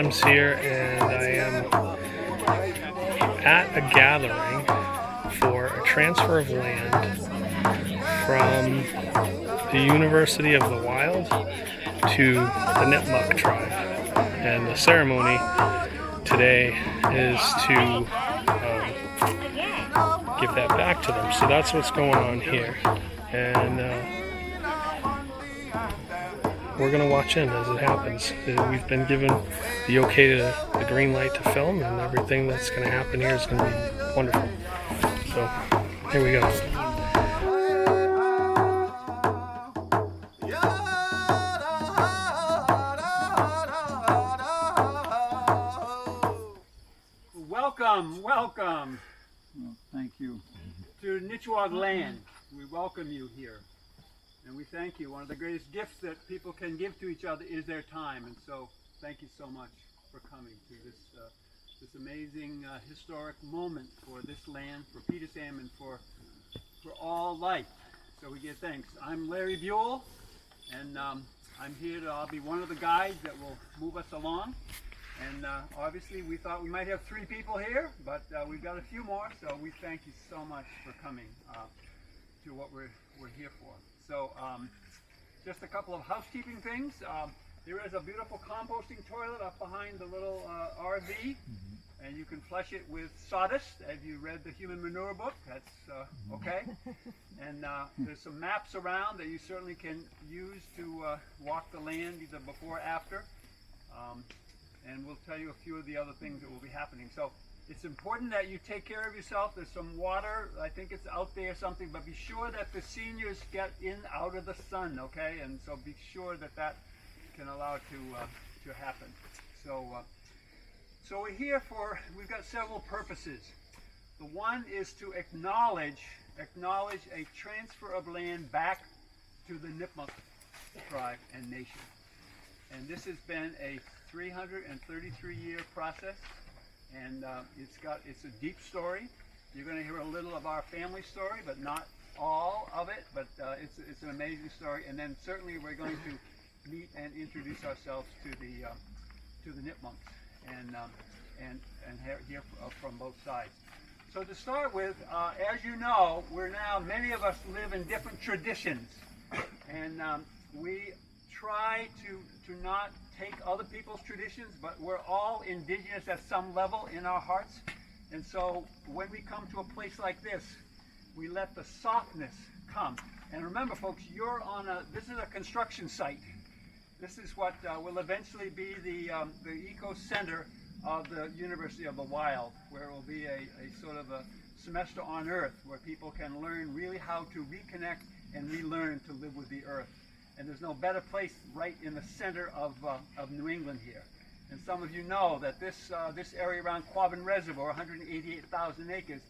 James here, and I am at a gathering for a transfer of land from the University of the Wild to the Nipmuck tribe. And the ceremony today is to give that back to them. So that's what's going on here. And we're going to watch in as it happens. We've been given the okay to the green light to film, and everything that's going to happen here is going to be wonderful. So here we go. Welcome. Well, thank you. To Nipmuck land. We welcome you here. And we thank you. One of the greatest gifts that people can give to each other is their time. And so thank you so much for coming to this amazing historic moment for this land, for Peter Sam, and for all life. So we give thanks. I'm Larry Buell, and I'm here I'll be one of the guides that will move us along. And obviously we thought we might have 3 people here, but we've got a few more, so we thank you so much for coming to what we're here for. So just a couple of housekeeping things. There is a beautiful composting toilet up behind the little RV, and you can flush it with sawdust. Have you read the Human Manure book? That's okay. And there's some maps around that you certainly can use to walk the land either before or after. And we'll tell you a few of the other things that will be happening. So it's important that you take care of yourself. There's some water, I think it's out there or something, but be sure that the seniors get in out of the sun, okay? And so be sure that that can allow it to happen. So we're here we've got several purposes. The one is to acknowledge a transfer of land back to the Nipmuck tribe and nation. And this has been a 333-year process, and it's a deep story. You're going to hear a little of our family story, but not all of it. But it's an amazing story. And then certainly we're going to meet and introduce ourselves to the Nipmunks and hear from both sides. So to start with, as you know, many of us live in different traditions, and we try to not take other people's traditions, but we're all indigenous at some level in our hearts. And so when we come to a place like this, we let the softness come. And remember, folks, this is a construction site. This is what will eventually be the eco center of the University of the Wild, where it will be a sort of a semester on Earth, where people can learn really how to reconnect and relearn to live with the Earth. And there's no better place right in the center of New England here. And some of you know that this area around Quabbin Reservoir, 188,000 acres,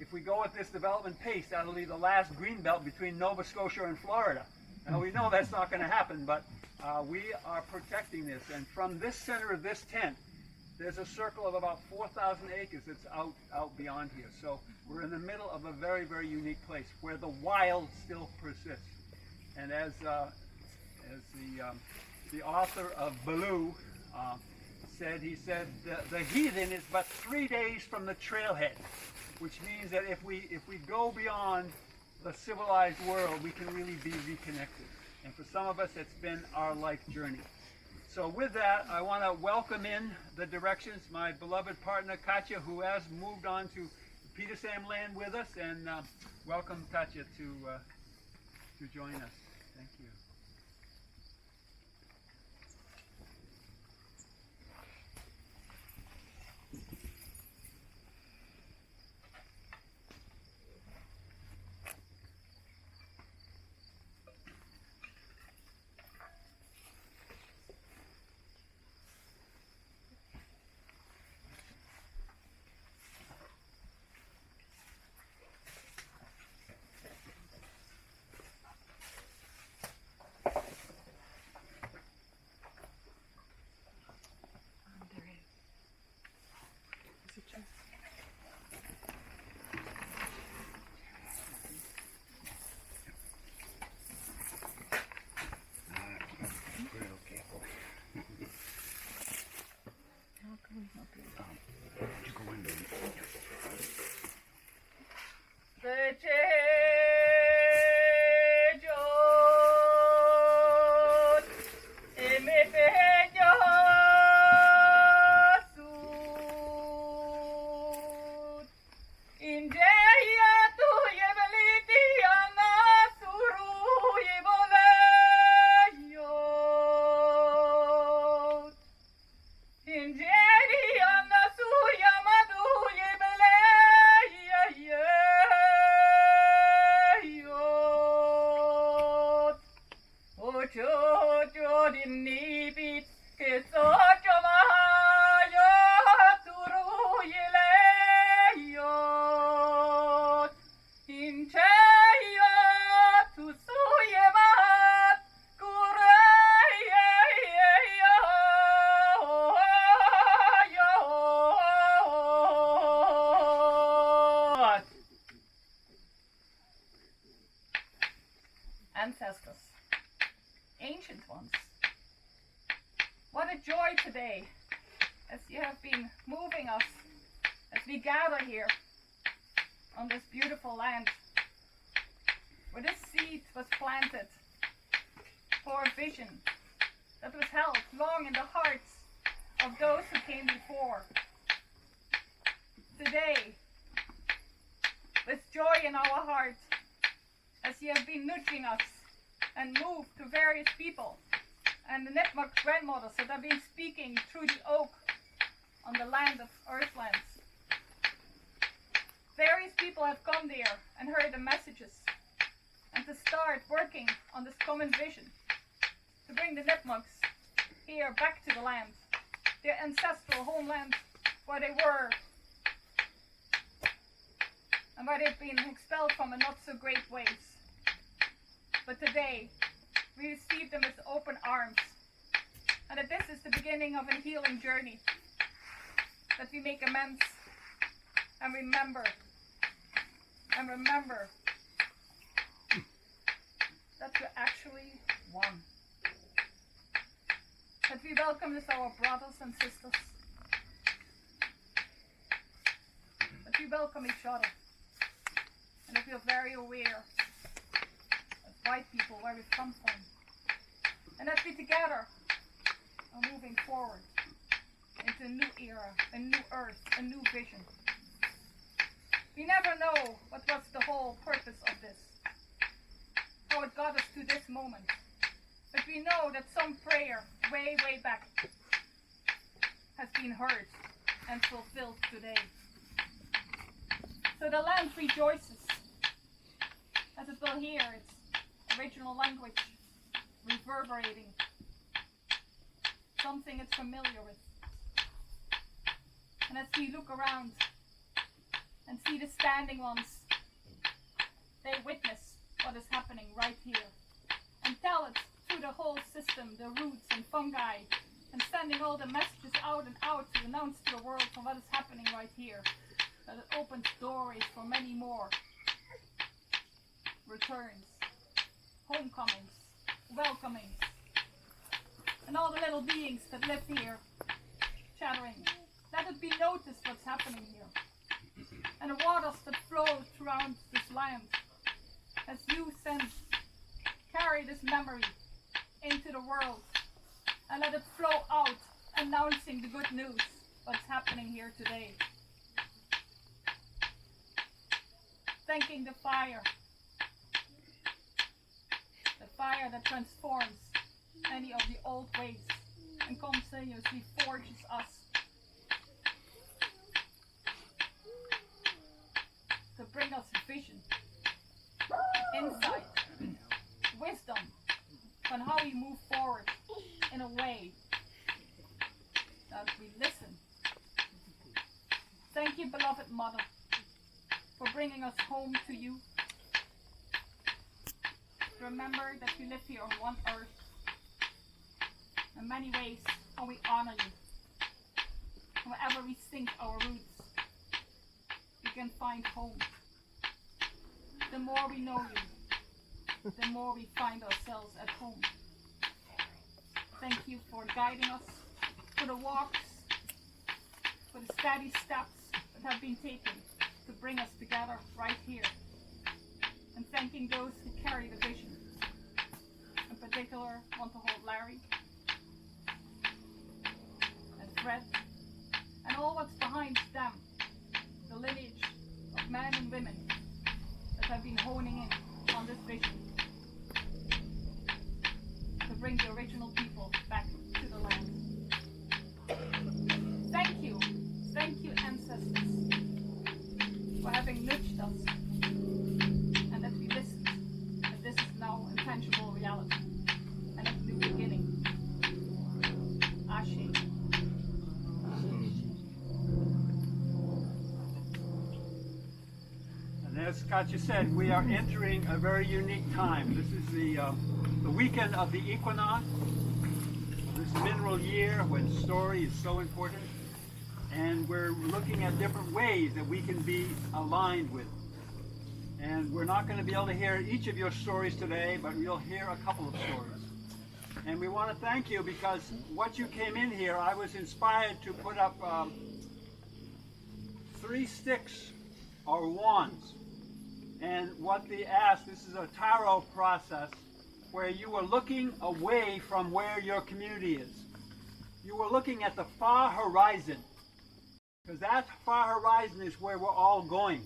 if we go at this development pace, that'll be the last green belt between Nova Scotia and Florida. Now we know that's not going to happen, but we are protecting this. And from this center of this tent, there's a circle of about 4,000 acres that's out beyond here. So we're in the middle of a very, very unique place where the wild still persists. And as the author of Baloo said, he said, the heathen is but 3 days from the trailhead, which means that if we go beyond the civilized world, we can really be reconnected. And for some of us, it's been our life journey. So with that, I want to welcome in the directions my beloved partner Katya, who has moved on to Peter Sam land with us, and welcome Katya to join us. Thank you. ancestors, ancient ones. What a joy today as you have been moving us as we gather here on this beautiful land where this seed was planted for a vision that was held long in the hearts of those who came before. Today, with joy in our hearts, as you have been nudging us and moved to various people and the Nipmuck grandmothers that have been speaking through the oak on the land of Earthlands. Various people have come there and heard the messages and to start working on this common vision to bring the Nipmucks here back to the land, their ancestral homeland where they were and where they've been expelled from in not so great ways. But today, we receive them with open arms, and that this is the beginning of a healing journey, that we make amends and remember that we're actually one. That we welcome as our brothers and sisters, that we welcome each other, and that we are very aware as white people where we've come from, and that we together are moving forward into a new era, a new earth, a new vision. We never know what was the whole purpose of this, how it got us to this moment, but we know that some prayer way, way back has been heard and fulfilled today. So the land rejoices as it will hear its original language reverberating, something it's familiar with. And as we look around and see the standing ones, they witness what is happening right here and tell it through the whole system, the roots and fungi, and sending all the messages out and out to announce to the world from what is happening right here, that it opens doorways for many more returns, homecomings, welcomings, and all the little beings that live here chattering. Let it be noticed what's happening here, and the waters that flow throughout this land, as you carry this memory into the world, and let it flow out, announcing the good news, what's happening here today. Thanking the fire that transforms many of the old ways and continuously forges us to bring us vision, insight, wisdom on how we move forward in a way that we listen. Thank you, beloved Mother, for bringing us home to you. Remember that we live here on one earth. In many ways, how we honor you. Wherever we sink our roots, we can find home. The more we know you, the more we find ourselves at home. Thank you for guiding us, for the walks, for the steady steps that have been taken to bring us together right here. And thanking those who carry the vision. In particular, I want to hold Larry and Fred and all what's behind them, the lineage of men and women that have been honing in on this vision to bring the original people back to the land. Thank you ancestors, for having nudged us and that we listened, that this is now a tangible reality and a new beginning. Ashe. And as Katja said, we are entering a very unique time. This is the weekend of the equinox, this mineral year when story is so important, and we're looking at different ways that we can be aligned with. And we're not going to be able to hear each of your stories today, but we'll hear a couple of stories. And we want to thank you because what you came in here, I was inspired to put up 3 sticks or wands. And what they asked, this is a tarot process where you were looking away from where your community is. You were looking at the far horizon, because that far horizon is where we're all going.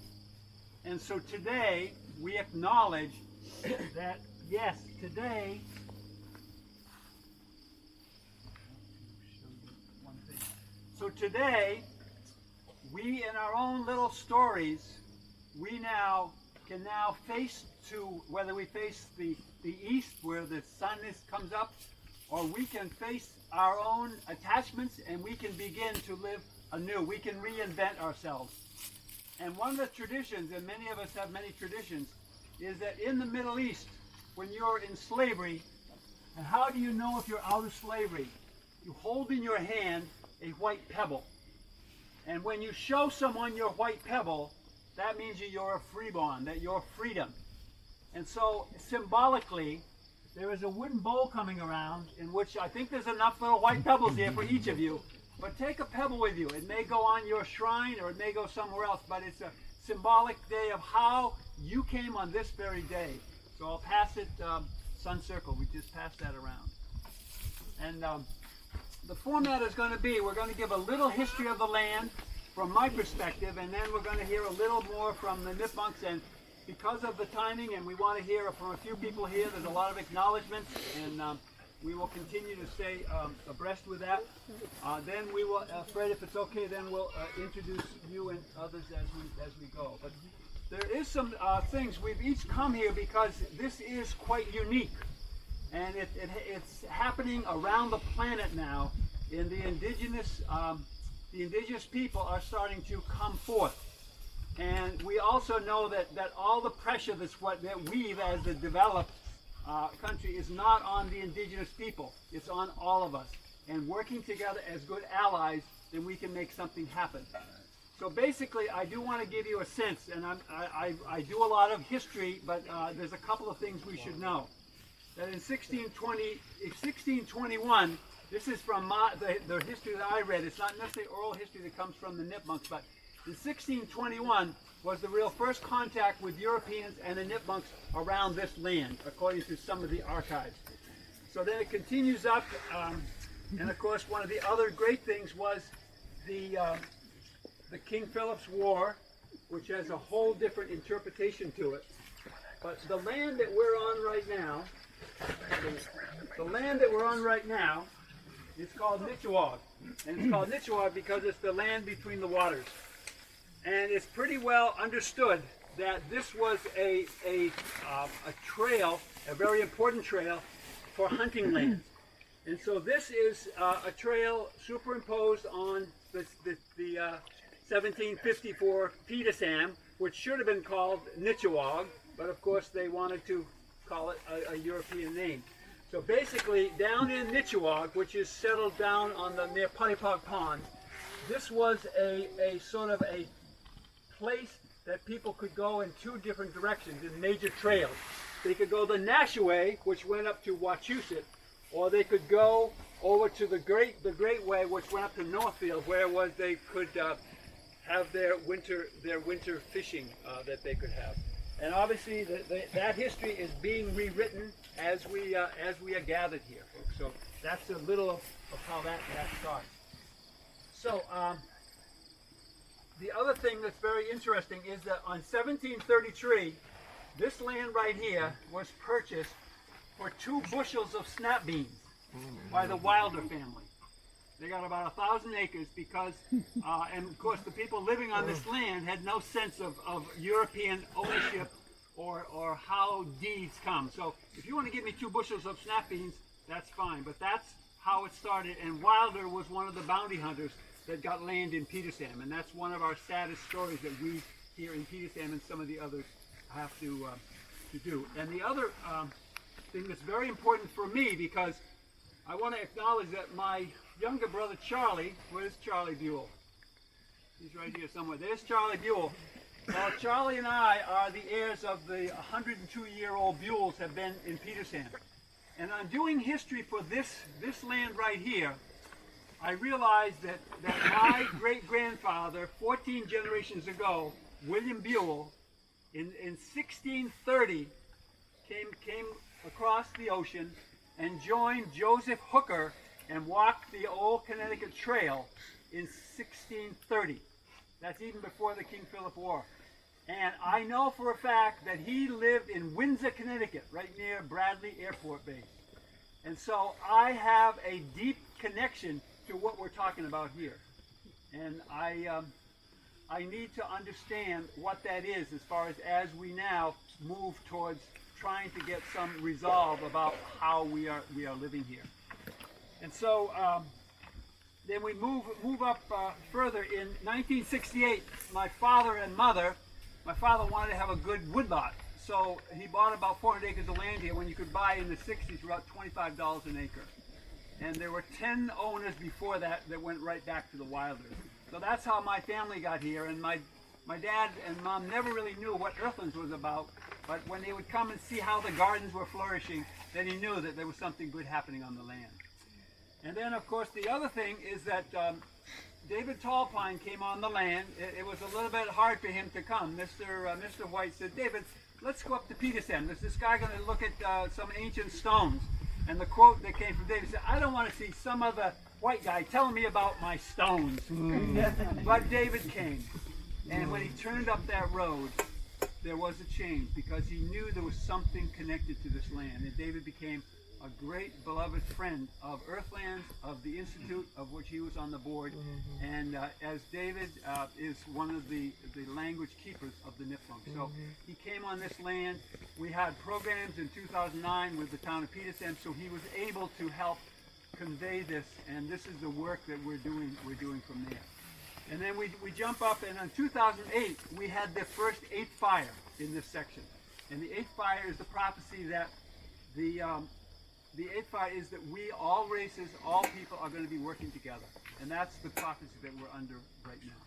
And so today, we acknowledge that, yes, today, so today, we in our own little stories, we can now face to, whether we face the east where the sun comes up, or we can face our own attachments and we can begin to live anew. We can reinvent ourselves. And one of the traditions, and many of us have many traditions, is that in the Middle East, when you're in slavery, and how do you know if you're out of slavery? You hold in your hand a white pebble. And when you show someone your white pebble, that means you're a freeborn, that you're freedom. And so symbolically, there is a wooden bowl coming around in which I think there's enough little white pebbles here for each of you. But take a pebble with you. It may go on your shrine or it may go somewhere else, but it's a symbolic day of how you came on this very day. So I'll pass it, sun circle. We just passed that around. And the format is going to be, we're going to give a little history of the land from my perspective, and then we're going to hear a little more from the Nipmucks. And because of the timing, and we want to hear from a few people here, there's a lot of acknowledgments, and we will continue to stay abreast with that. Then we will, Fred, if it's okay, then we'll introduce you and others as we go. But there is some things, we've each come here because this is quite unique. And it's happening around the planet now. In the indigenous people are starting to come forth. And we also know that all the pressure that we've, as a developed country, is not on the indigenous people. It's on all of us. And working together as good allies, then we can make something happen. So basically, I do want to give you a sense, and I do a lot of history, but there's a couple of things we should know. That in 1621, this is from the history that I read. It's not necessarily oral history that comes from the Nipmucks, but in 1621 was the real first contact with Europeans and the Nipmucks around this land, according to some of the archives. So then it continues up, and of course one of the other great things was the King Philip's War, which has a whole different interpretation to it. But the land that we're on right now, is called Nipmuck. And it's called Nipmuck because it's the land between the waters. And it's pretty well understood that this was a trail, a very important trail for hunting lands. And so this is a trail superimposed on the 1754 Petersam, which should have been called Nipmuck, but of course they wanted to call it a European name. So basically, down in Nipmuck, which is settled down on near Puttipog Pond, this was a sort of a place that people could go in 2 different directions in major trails. They could go the Nashaway, which went up to Wachusett, or they could go over to the Great Way, which went up to Northfield, where they could have their winter fishing that they could have. And obviously, that history is being rewritten as we are gathered here, folks. So that's a little of how that starts. So the other thing that's very interesting is that on 1733, this land right here was purchased for 2 bushels of snap beans by the Wilder family. They got about 1,000 acres because, and of course the people living on this land had no sense of European ownership or how deeds come. So if you want to give me 2 bushels of snap beans, that's fine. But that's how it started. And Wilder was one of the bounty hunters that got land in Petersam. And that's one of our saddest stories that we here in Petersam and some of the others have to do. And the other thing that's very important for me, because I want to acknowledge that my younger brother Charlie, where's Charlie Buell? He's right here somewhere. There's Charlie Buell. Well, Charlie and I are the heirs of the 102-year-old Buells have been in Petersham. And on doing history for this land right here, I realized that my great-grandfather, 14 generations ago, William Buell, in 1630, came across the ocean and joined Joseph Hooker and walked the old Connecticut Trail in 1630. That's even before the King Philip War. And I know for a fact that he lived in Windsor, Connecticut, right near Bradley Airport Base. And so I have a deep connection to what we're talking about here. And I need to understand what that is as we now move towards trying to get some resolve about how we are living here. And so then we move up further. In 1968, my father wanted to have a good woodlot. So he bought about 400 acres of land here when you could buy in the 60s for about $25 an acre. And there were 10 owners before that went right back to the Wilders. So that's how my family got here. And my dad and mom never really knew what Earthlands was about. But when they would come and see how the gardens were flourishing, then he knew that there was something good happening on the land. And then, of course, the other thing is that David Tallpine came on the land. It was a little bit hard for him to come. Mr. White said, David, let's go up to Petersham. There's this guy going to look at some ancient stones. And the quote that came from David said, I don't want to see some other white guy telling me about my stones. But David came. And when he turned up that road, there was a change because he knew there was something connected to this land. And David became a great beloved friend of Earthlands, of the Institute, of which he was on the board. And as David is one of the language keepers of the Nipmuck. So he came on this land. We had programs in 2009 with the town of Petersham, so he was able to help convey this, and this is the work that we're doing from there. And then we jump up, and in 2008, we had the first 8th fire in this section. And the 8th fire is the prophecy that the 8th fire is that we, all races, all people, are going to be working together. And that's the prophecy that we're under right now.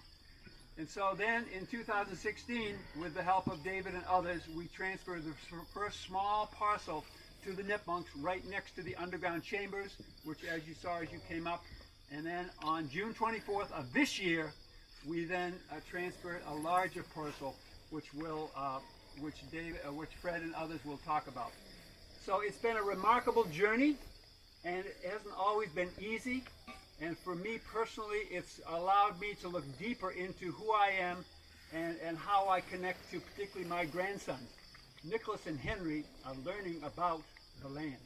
And so then in 2016, with the help of David and others, we transferred the first small parcel to the Nipmunks right next to the underground chambers, which as you saw as you came up. And then on June 24th of this year, we then transferred a larger parcel, which Fred and others will talk about. So it's been a remarkable journey, and it hasn't always been easy. And for me personally, it's allowed me to look deeper into who I am and how I connect to particularly my grandsons. Nicholas and Henry are learning about the land.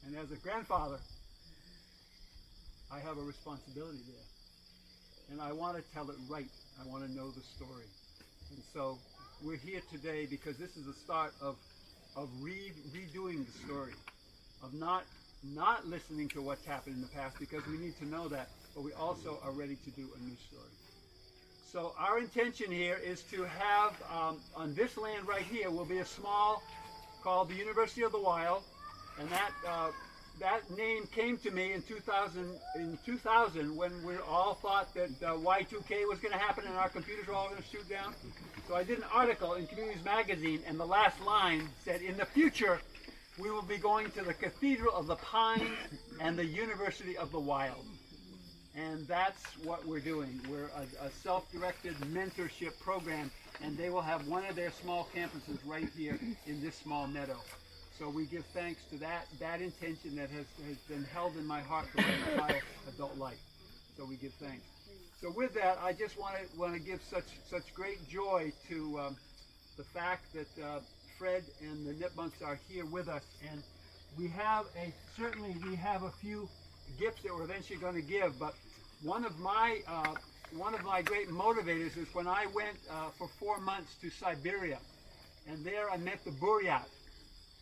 And as a grandfather, I have a responsibility there. And I want to tell it right. I want to know the story. And so we're here today because this is the start of redoing the story, of not listening to what's happened in the past, because we need to know that, but we also are ready to do a new story. So our intention here is to have, on this land right here, will be a small, called the University of the Wild, and that name came to me in 2000 when we all thought that Y2K was going to happen and our computers were all going to shoot down. So I did an article in Communities Magazine, and the last line said, in the future, we will be going to the Cathedral of the Pines and the University of the Wild. And that's what we're doing. We're a self-directed mentorship program, and they will have one of their small campuses right here in this small meadow. So we give thanks to that intention that has been held in my heart for my entire adult life. So we give thanks. So with that, I just want to give such great joy to the fact that Fred and the Nipmunks are here with us, and we have a few gifts that we're eventually going to give. But one of my great motivators is when I went for 4 months to Siberia, and there I met the Buryat.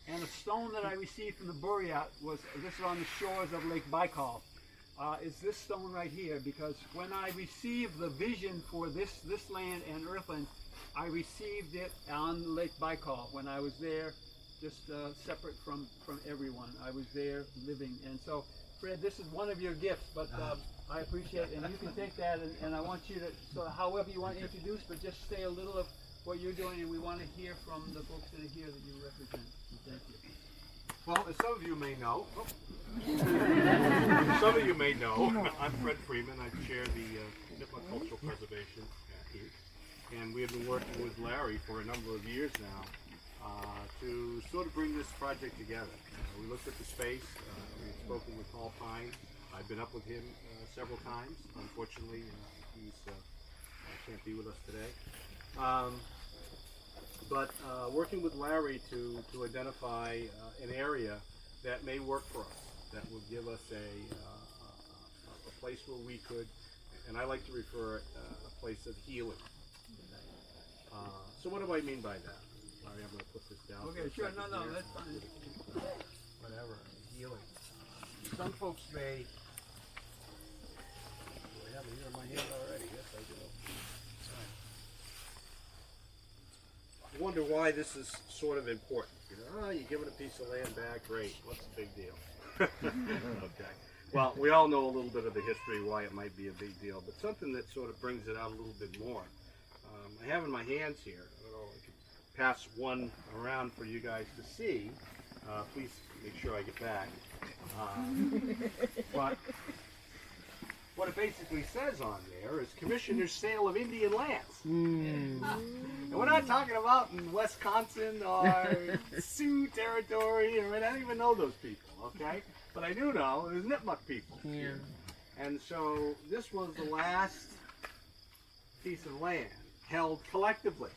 And a stone that I received from the Buryat this is on the shores of Lake Baikal, is this stone right here, because when I received the vision for this land and Earthland, I received it on Lake Baikal when I was there, just separate from everyone. I was there living. And so, Fred, this is one of your gifts, but I appreciate it, and you can take that, and I want you to, so however you want to introduce, but just say a little of what you're doing, and we want to hear from the folks that are here that you represent. So thank you. Well, as some of you may know, I'm Fred Freeman. I chair the Nipmuck Cultural Preservation Inc. And we have been working with Larry for a number of years now to sort of bring this project together. We looked at the space. We've spoken with Paul Pine. I've been up with him several times. Unfortunately, he's can't be with us today. But working with Larry to identify an area that may work for us, that will give us a place where we could, and I like to refer it a place of healing. So what do I mean by that? Larry, I'm going to put this down. Okay, sure. No, that's fine. Whatever, healing. Some folks may. Do I have it here in my hand already? Yes, I do. Wonder why this is sort of important. You know, oh, you give it a piece of land back, great. What's the big deal? Okay. Well, we all know a little bit of the history why it might be a big deal, but something that sort of brings it out a little bit more. I have in my hands here. I don't know. I could pass one around for you guys to see. Please make sure I get back. But what it basically says on there is Commissioner's Sale of Indian Lands. And we're not talking about in Wisconsin or Sioux territory, or I don't even know those people, okay? But I do know there's Nipmuck people. Yeah. And so this was the last piece of land held collectively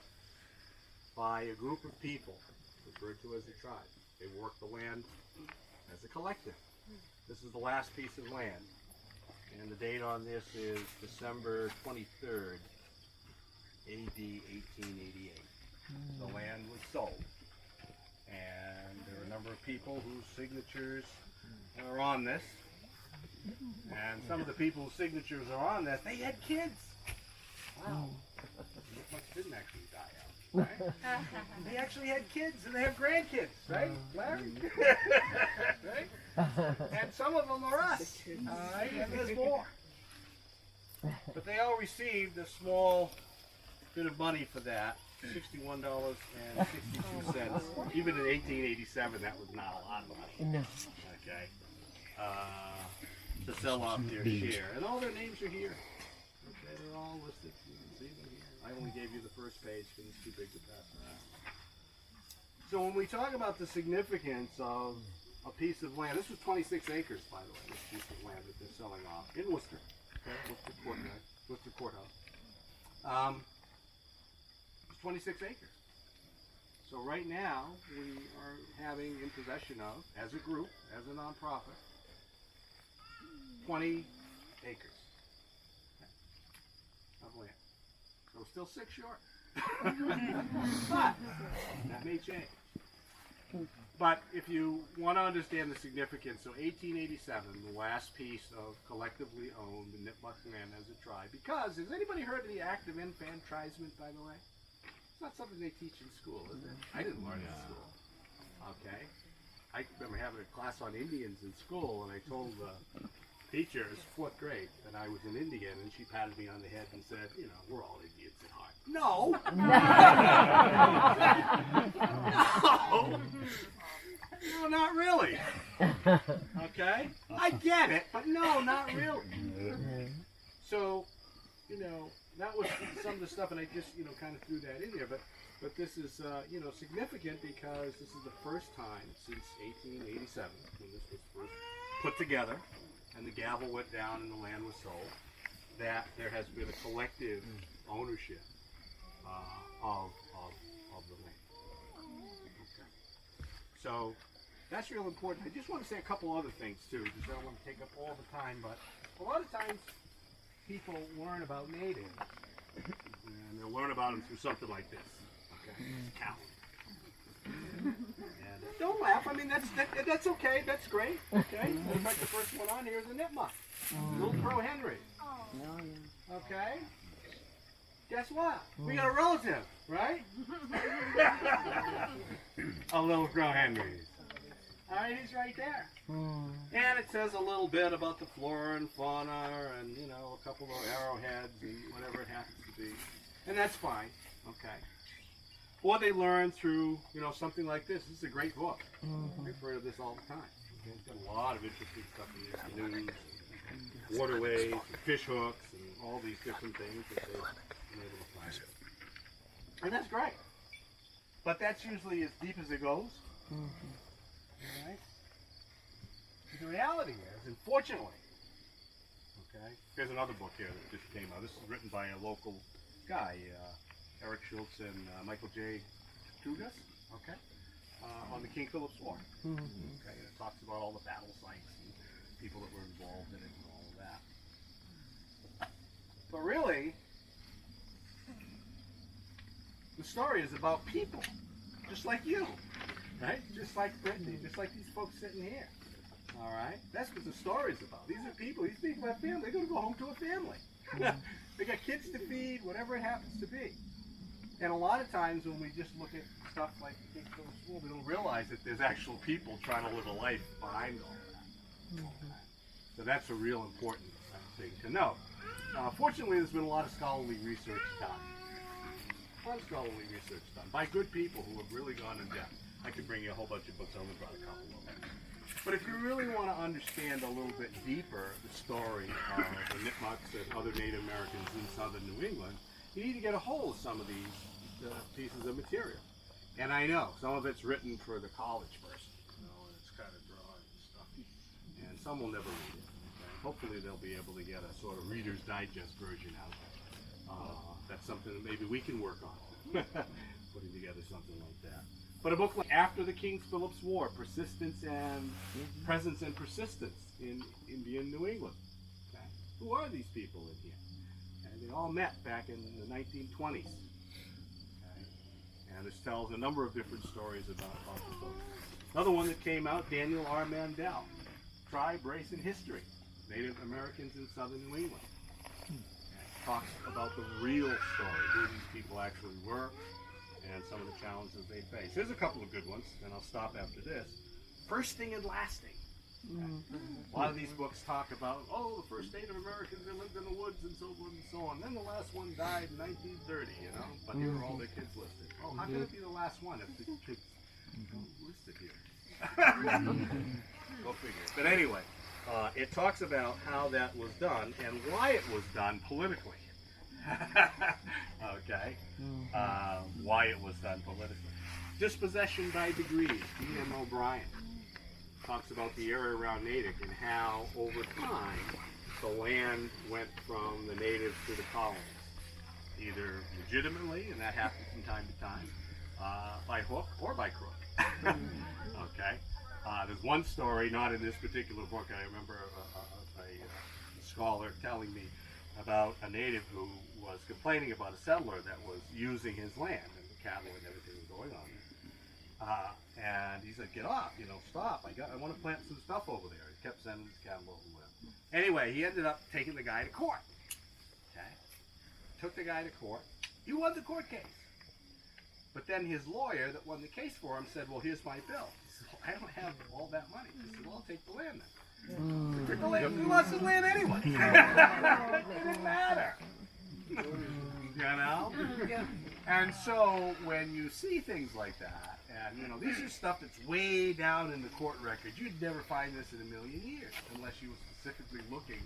by a group of people referred to as a tribe. They worked the land as a collective. This is the last piece of land. And the date on this is December 23rd, AD 1888. The land was sold. And there are a number of people whose signatures are on this. And some of the people whose signatures are on this, they had kids. Wow. Nipmuck didn't actually die out. Right? They actually had kids and they have grandkids, right, Larry? Right? And some of them are us, all right, and there's more. But they all received a small bit of money for that, $61.62. Even in 1887, that was not a lot of money. No. Okay. To sell off their share. And all their names are here. Okay, they're all listed. You can see them here. I only gave you the first page because it's too big to pass around. So when we talk about the significance of a piece of land, this was 26 acres, by the way, this piece of land that they're selling off in Worcester, okay, Worcester Courthouse. It's 26 acres. So right now we are having in possession of, as a group, as a nonprofit, 20 acres of land. So we're still 6 short. But that may change. But if you want to understand the significance, so 1887, the last piece of collectively owned Nipmuck land as a tribe, because, has anybody heard of the act of enfranchisement, by the way? It's not something they teach in school, is it? I didn't learn it in school. Okay? I remember having a class on Indians in school, and I told the teacher, it was 4th grade, that I was an Indian, and she patted me on the head and said, you know, we're all Indians at heart. No! No! No, not really. Okay? I get it, but no, not really. So, you know, that was some of the stuff, and I just, you know, kind of threw that in there, but this is, you know, significant because this is the first time since 1887, when this was first put together, and the gavel went down and the land was sold, that there has been a collective ownership of the land. Okay. So that's real important. I just want to say a couple other things too, because I don't want to take up all the time, but a lot of times people learn about natives, and they'll learn about them through something like this. Okay, cow. And don't laugh. I mean, that's okay. That's great. Okay. Looks like the first one on here is a Nipmuck. Little Crow Henry. Okay. Guess what? We got a relative, right? A Little Crow Henry. All right, he's right there. And it says a little bit about the flora and fauna and, you know, a couple of arrowheads and whatever it happens to be. And that's fine, okay. Or they learn through, you know, something like this. This is a great book. I refer to this all the time. It's got a lot of interesting stuff in there. Canoes, waterways, and fish hooks, and all these different things that they've been able to find. And that's great. But that's usually as deep as it goes. All right? The reality is, unfortunately, okay, here's another book here that just came out. This is written by a local guy, Eric Schultz and Michael J. Tugas, okay, on the King Philip's War. Okay, and it talks about all the battle sites and people that were involved in it and all of that. But really, the story is about people, just like you, right? Just like Brittany, just like these folks sitting here. All right, that's what the story is about. These are people. These people have family. They're going to go home to a family. They got kids to feed, whatever it happens to be. And a lot of times when we just look at stuff like the King Philip's War, we don't realize that there's actual people trying to live a life behind all that. So that's a real important thing to know. Fortunately, there's been a lot of scholarly research done. A lot of scholarly research done by good people who have really gone in depth. I could bring you a whole bunch of books. I only brought a couple of them. But if you really want to understand a little bit deeper the story of the Nipmucks and other Native Americans in southern New England, you need to get a hold of some of these pieces of material. And I know some of it's written for the college person, you know, and it's kind of dry and stuffy, and some will never read it. Okay? Hopefully they'll be able to get a sort of Reader's Digest version out of it. That's something that maybe we can work on, putting together something like that. But a book like After the King Philip's War, Persistence and Presence and Persistence in Indian New England. Okay? Who are these people in here? And they all met back in the 1920s. Okay? And this tells a number of different stories about the book. Another one that came out, Daniel R. Mandel, Tribe, Race, and History, Native Americans in Southern New England. Okay? Talks about the real story, who these people actually were, and some of the challenges they face. Here's a couple of good ones, and I'll stop after this. Firsting and Lasting. A lot of these books talk about, oh, the first Native Americans that lived in the woods and so forth and so on. Then the last one died in 1930, you know? But here are all their kids listed. Oh, how can it be the last one if the kids aren't listed here? Go figure. But anyway, it talks about how that was done and why it was done politically. Okay, why it was done politically. Dispossession by Degrees, D.M. O'Brien talks about the area around Natick and how over time the land went from the natives to the colonies, either legitimately, and that happened from time to time, by hook or by crook. Okay, there's one story, not in this particular book. I remember a scholar telling me about a native who was complaining about a settler that was using his land and the cattle and everything was going on there. And he said, get off, you know, stop. I want to plant some stuff over there. He kept sending his cattle over there. Anyway, he ended up taking the guy to court. Okay? Took the guy to court. He won the court case. But then his lawyer that won the case for him said, well, here's my bill. He said, well, I don't have all that money. He said, well, I'll take the land then. Took the land. He lost his land anyway. It didn't matter. You know? And so when you see things like that, and you know, these are stuff that's way down in the court record. You'd never find this in a million years unless you were specifically looking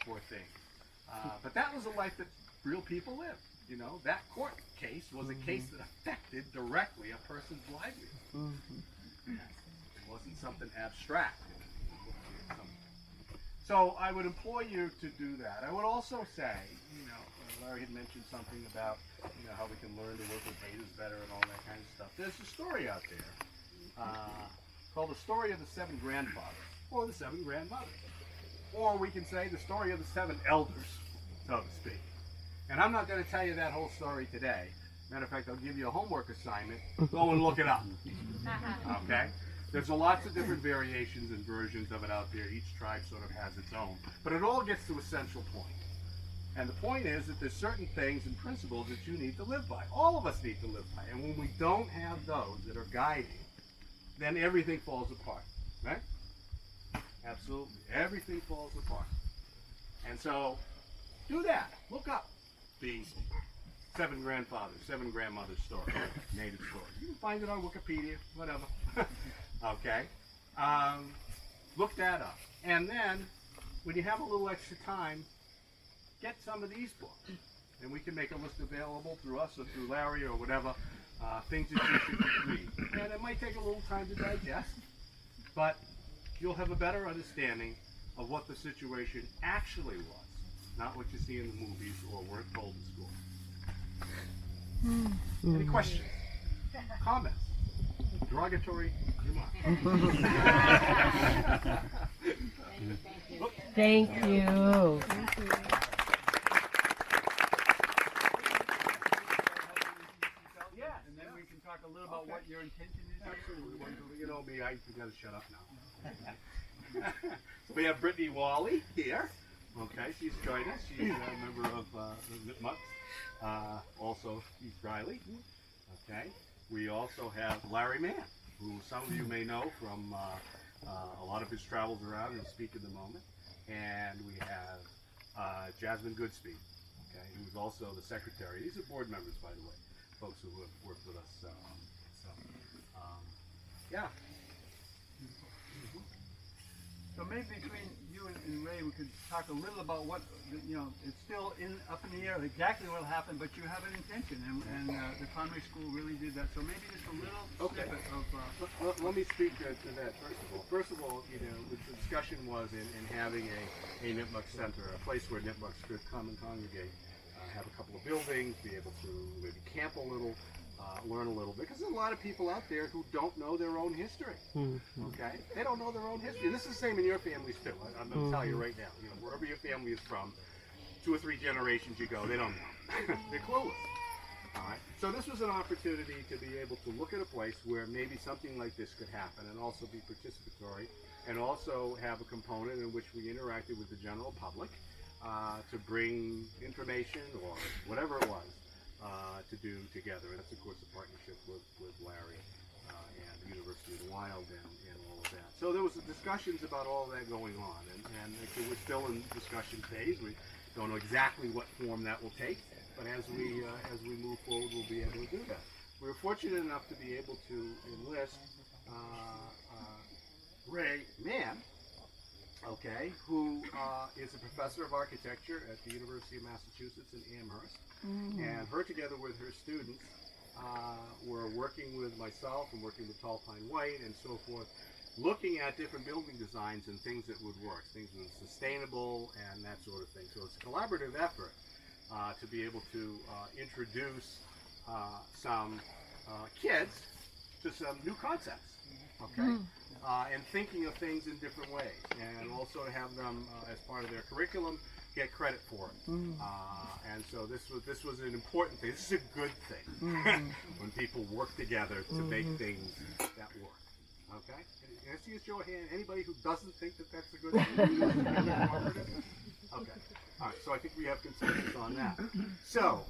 for things. But that was a life that real people lived. You know, that court case was a case that affected directly a person's livelihood. It wasn't something abstract. So I would implore you to do that. I would also say, you know, Larry had mentioned something about, you know, how we can learn to work with natives better and all that kind of stuff. There's a story out there called The Story of the Seven Grandfathers, or the Seven Grandmothers. Or we can say the story of the seven elders, so to speak. And I'm not going to tell you that whole story today. Matter of fact, I'll give you a homework assignment. Go and look it up. Okay? There's lots of different variations and versions of it out there. Each tribe sort of has its own. But it all gets to a central point. And the point is that there's certain things and principles that you need to live by. All of us need to live by. And when we don't have those that are guiding, then everything falls apart. right? Absolutely. Everything falls apart. And so, do that. Look up the 7 grandfathers, 7 grandmothers story, native story. You can find it on Wikipedia, whatever. Okay? Look that up. And then, when you have a little extra time, get some of these books. And we can make a list available through us or through Larry or whatever, things that you should read. And it might take a little time to digest, but you'll have a better understanding of what the situation actually was, not what you see in the movies or weren't told in school. Any questions? Comments? Derogatory remarks? Thank you. Yeah, and then we can talk a little about what your intention is. Absolutely. You know me, I gotta shut up now. So we have Brittany Wally here. Okay, she's joined us. She's a member of the Nipmuck. Also, Steve Riley. Okay. We also have Larry Mann, who some of you may know from a lot of his travels around and speak in the moment. And we have Jasmine Goodspeed, okay, who's also the secretary. These are board members, by the way, folks who have worked with us. Yeah. So maybe between you and Ray, we could talk a little about what, it's still up in the air exactly what will happen, but you have an intention, and the primary school really did that. So maybe just a little snippet of... Let me speak to that first of all. First of all, the discussion was in having a Nipmuck center, a place where Nipmucks could come and congregate, have a couple of buildings, be able to maybe camp a little, learn a little, because there's a lot of people out there who don't know their own history. Okay, they don't know their own history. And this is the same in your families too. I'm going to tell you right now. Wherever your family is from, 2 or 3 generations you go, they don't know. They're clueless. All right. So this was an opportunity to be able to look at a place where maybe something like this could happen, and also be participatory, and also have a component in which we interacted with the general public to bring information or whatever it was. To do together, and that's of course a partnership with Larry and the University of the Wild and all of that. So there was discussions about all of that going on, and we're still in discussion phase. We don't know exactly what form that will take, but as we move forward, we'll be able to do that. We were fortunate enough to be able to enlist Ray Mann, okay, who is a professor of architecture at the University of Massachusetts in Amherst. And her, together with her students, were working with myself and working with Tall Pine White and so forth, looking at different building designs and things that would work, things that were sustainable and that sort of thing. So it's a collaborative effort to be able to introduce some kids to some new concepts, okay? And thinking of things in different ways, and also to have them as part of their curriculum get credit for it. And so this was an important thing. This is a good thing when people work together to make things that work. Okay? Can I see a show of hand? Anybody who doesn't think that that's a good thing? Okay. All right. So I think we have consensus on that. So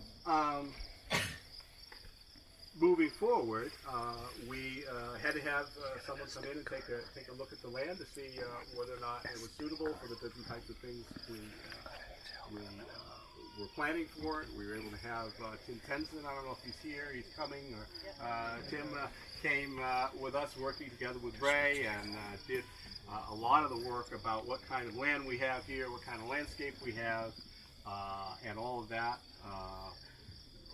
moving forward, we had to have someone come in and take a look at the land to see whether or not it was suitable for the different types of things we were planning for it. We were able to have Tim Tenzin. I don't know if he's here. He's coming. Or Tim came with us, working together with Ray, and did a lot of the work about what kind of land we have here, what kind of landscape we have, and all of that.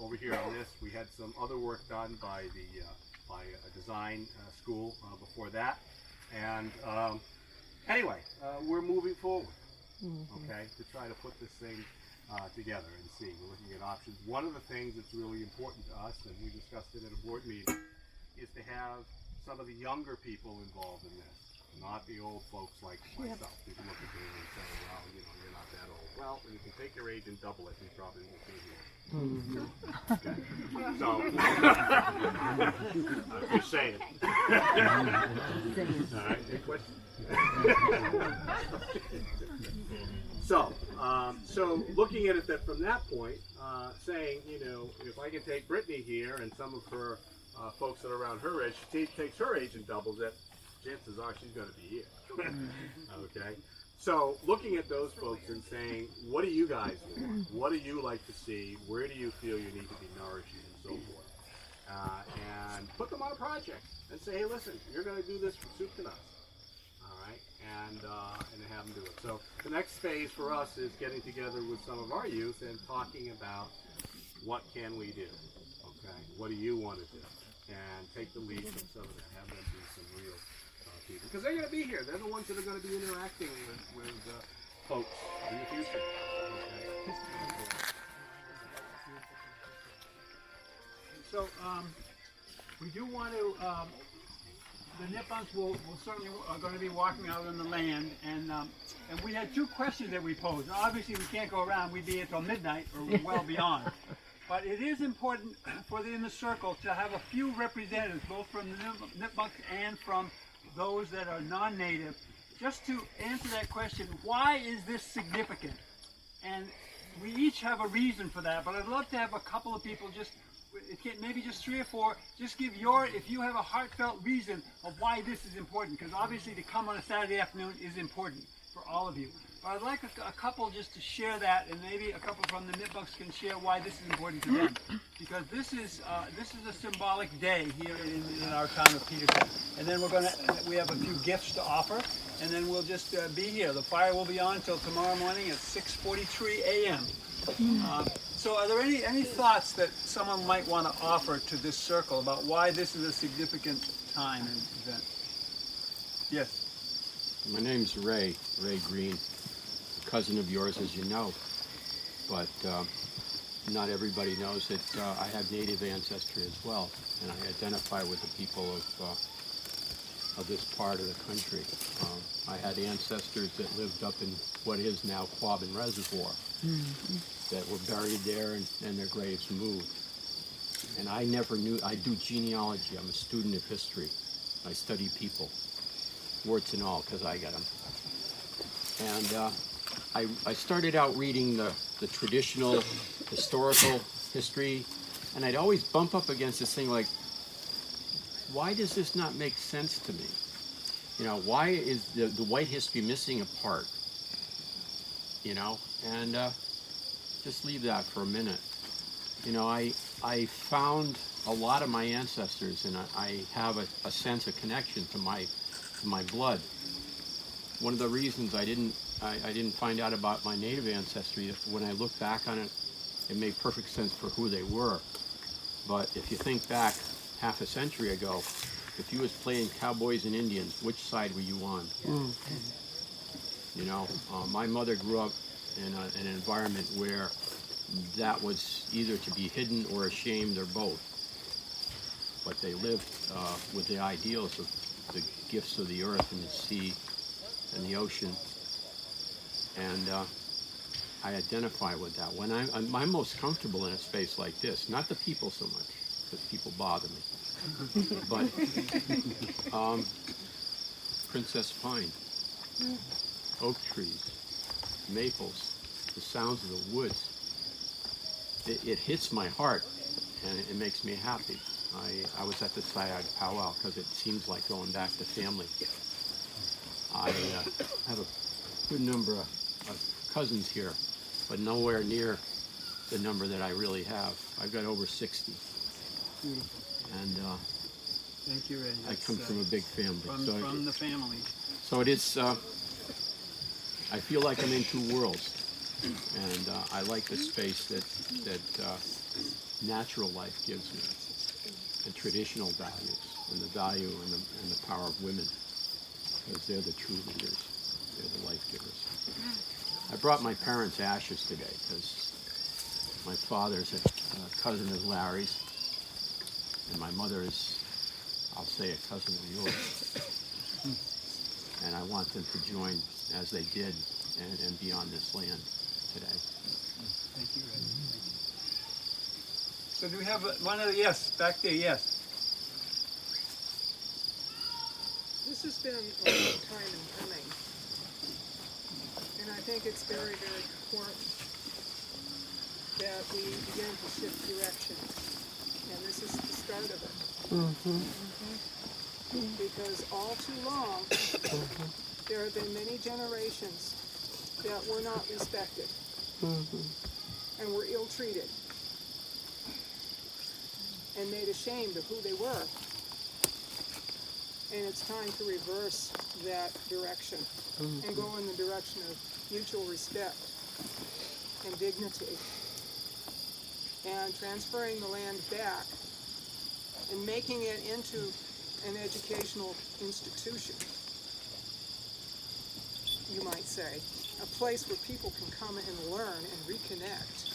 Over here on this, we had some other work done by a design school before that, and anyway, we're moving forward, okay, to try to put this thing together and see. We're looking at options. One of the things that's really important to us, and we discussed it at a board meeting, is to have some of the younger people involved in this, not the old folks like myself. You can look at me and say, well, you're not that old. Well, you can take your age and double it, and you probably won't be here. Okay. So, I'm just saying. All right, any questions? So looking at it from that point, saying, if I can take Brittany here and some of her folks that are around her age, she takes her age and doubles it, chances are she's going to be here. Okay? So looking at those folks and saying, what do you guys want? What do you like to see? Where do you feel you need to be nourished and so forth? And put them on a project and say, hey, listen, you're going to do this from soup to nuts. All right? And have them do it. So the next phase for us is getting together with some of our youth and talking about what can we do? Okay? What do you want to do? And take the lead from some of that. Have them be some real people. Because they're going to be here. They're the ones that are going to be interacting with folks in the future. Okay? So we do want to, the Nipmunks will certainly are going to be walking out on the land, and we had two questions that we posed. Now, obviously we can't go around, we'd be here till midnight or well beyond. But it is important for the inner circle to have a few representatives, both from the Nipmunks and from those that are non-native, just to answer that question, why is this significant? And we each have a reason for that, but I'd love to have a couple of people just, maybe just 3 or 4, just give if you have a heartfelt reason of why this is important, because obviously to come on a Saturday afternoon is important for all of you. But I'd like a couple just to share that, and maybe a couple from the Nipmunks can share why this is important to them, because this is a symbolic day here in our town of Peterson. And then we have a few gifts to offer, and then we'll just be here. The fire will be on until tomorrow morning at 6:43 a.m. So are there any thoughts that someone might want to offer to this circle about why this is a significant time and event? Yes. My name's Ray Green, a cousin of yours, as you know, but not everybody knows that I have Native ancestry as well, and I identify with the people of this part of the country. I had ancestors that lived up in what is now Quabbin Reservoir, that were buried there, and their graves moved. And I never knew. I do genealogy. I'm a student of history. I study people, warts and all, because I got them. And I started out reading the traditional historical history, and I'd always bump up against this thing like, why does this not make sense to me? You know, why is the white history missing a part? You know, and just leave that for a minute. You know, I found a lot of my ancestors, and I have a sense of connection to my blood. One of the reasons I didn't find out about my Native ancestry, when I look back on it, it made perfect sense for who they were. But if you think back half a century ago, if you was playing cowboys and Indians, which side were you on? You know, my mother grew up in an environment where that was either to be hidden or ashamed or both. But they lived with the ideals of the gifts of the earth and the sea and the ocean. And I identify with that. When I'm most comfortable in a space like this, not the people so much, because people bother me, but Princess Pine, oak trees, maples, the sounds of the woods. It hits my heart, and it makes me happy. I was at the Sayag powwow because it seems like going back to family. I have a good number of cousins here, but nowhere near the number that I really have. I've got over 60. Beautiful. And thank you, Ray. I come from a big family. From the family. So it is, I feel like I'm in two worlds. And I like the space that natural life gives me, the traditional values, and the value and the power of women, because they're the true leaders, they're the life givers. I brought my parents' ashes today because my father's a cousin of Larry's, and my mother is, I'll say, a cousin of yours. And I want them to join, as they did, and be on this land today. Thank you, Ray. Thank you. So do we have one other? Yes, back there, yes. This has been a long time in coming, and I think it's very, very important that we begin to shift direction, and this is the start of it. because all too long there have been many generations that were not respected and were ill-treated and made ashamed of who they were. And it's time to reverse that direction and go in the direction of mutual respect and dignity and transferring the land back and making it into an educational institution, you might say, a place where people can come and learn and reconnect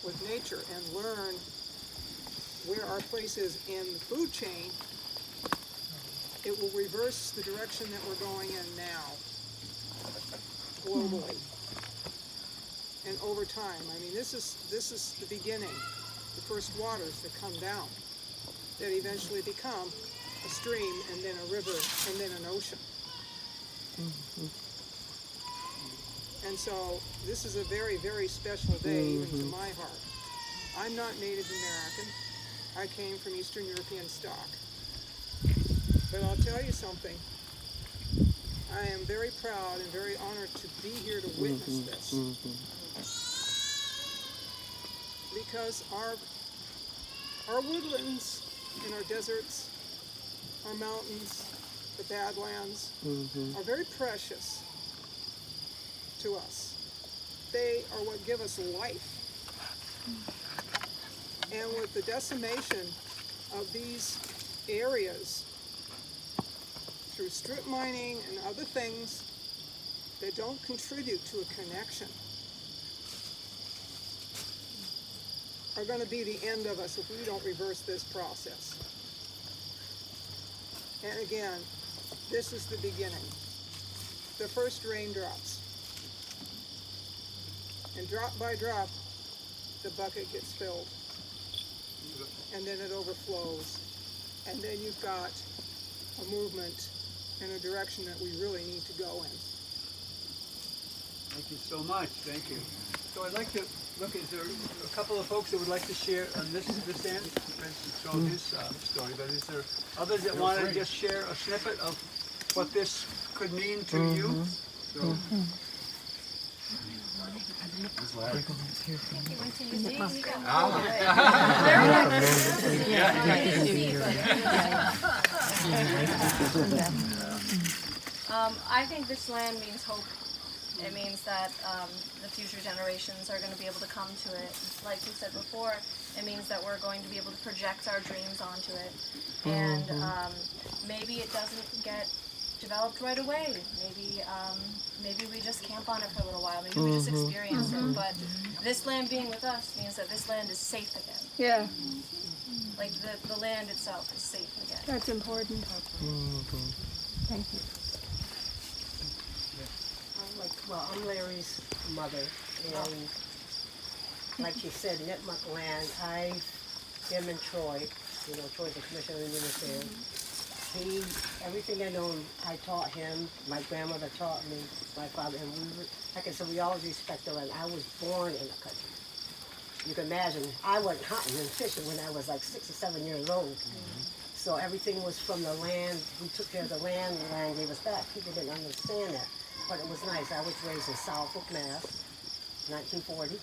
with nature and learn where our place is in the food chain. It will reverse the direction that we're going in now, globally, and over time. I mean, this is the beginning, the first waters that come down, that eventually become a stream, and then a river, and then an ocean. And so this is a very, very special day, even to my heart. I'm not Native American. I came from Eastern European stock. But I'll tell you something. I am very proud and very honored to be here to witness this. Because our woodlands and our deserts, our mountains, the badlands are very precious to us. They are what give us life. And with the decimation of these areas through strip mining and other things that don't contribute to a connection are going to be the end of us if we don't reverse this process. And again, this is the beginning. The first raindrops. And drop by drop, the bucket gets filled. And then it overflows. And then you've got a movement in a direction that we really need to go in. Thank you so much. Thank you. So I'd like to look, is there a couple of folks that would like to share on this end? Prince told his story, but is there others that want to just share a snippet of what this could mean to you? So, I think this land means hope. It means that the future generations are going to be able to come to it. Like we said before, it means that we're going to be able to project our dreams onto it. And maybe it doesn't get developed right away. Maybe we just camp on it for a little while. Maybe we just experience it. But this land being with us means that this land is safe again. Yeah, Like the land itself is safe again. that's important. Thank you. I'm Larry's mother, and like she said, Nipmuck land, I've been in Troy, Troy's the commissioner of Indian Affairs. Everything I know, I taught him, my grandmother taught me, my father, and like I said, we always respect the land. I was born in the country. You can imagine, I went hunting and fishing when I was like 6 or 7 years old. So everything was from the land. We took care of the land gave us back. People didn't understand that. But it was nice. I was raised in Southwick, Mass, 1940.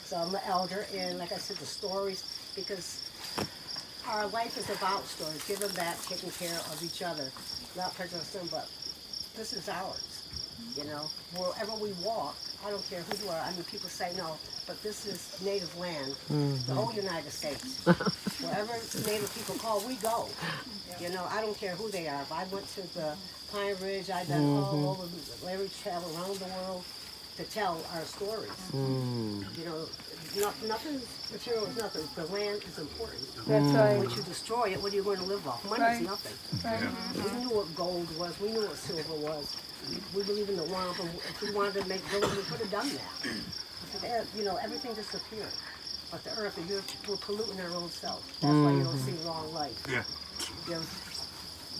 So I'm the elder, and like I said, the stories, because our life is about stories, giving back, taking care of each other, not prejudicing, but this is ours. Wherever we walk, I don't care who you are. I mean, people say no, but this is native land, the whole United States. Wherever native people call, we go. I don't care who they are. If I went to the Pine Ridge, I've been all over. Larry traveled around the world to tell our stories. Nothing material is nothing. The land is important. That's right. Once you destroy it, what are you going to live off? Money is nothing. Right. We knew what gold was. We knew what silver was. We believe in the wampum. If we wanted to make gold, we could have done that. Everything disappeared. But the earth, we're polluting our own self. That's why you don't see long life. Yeah. You're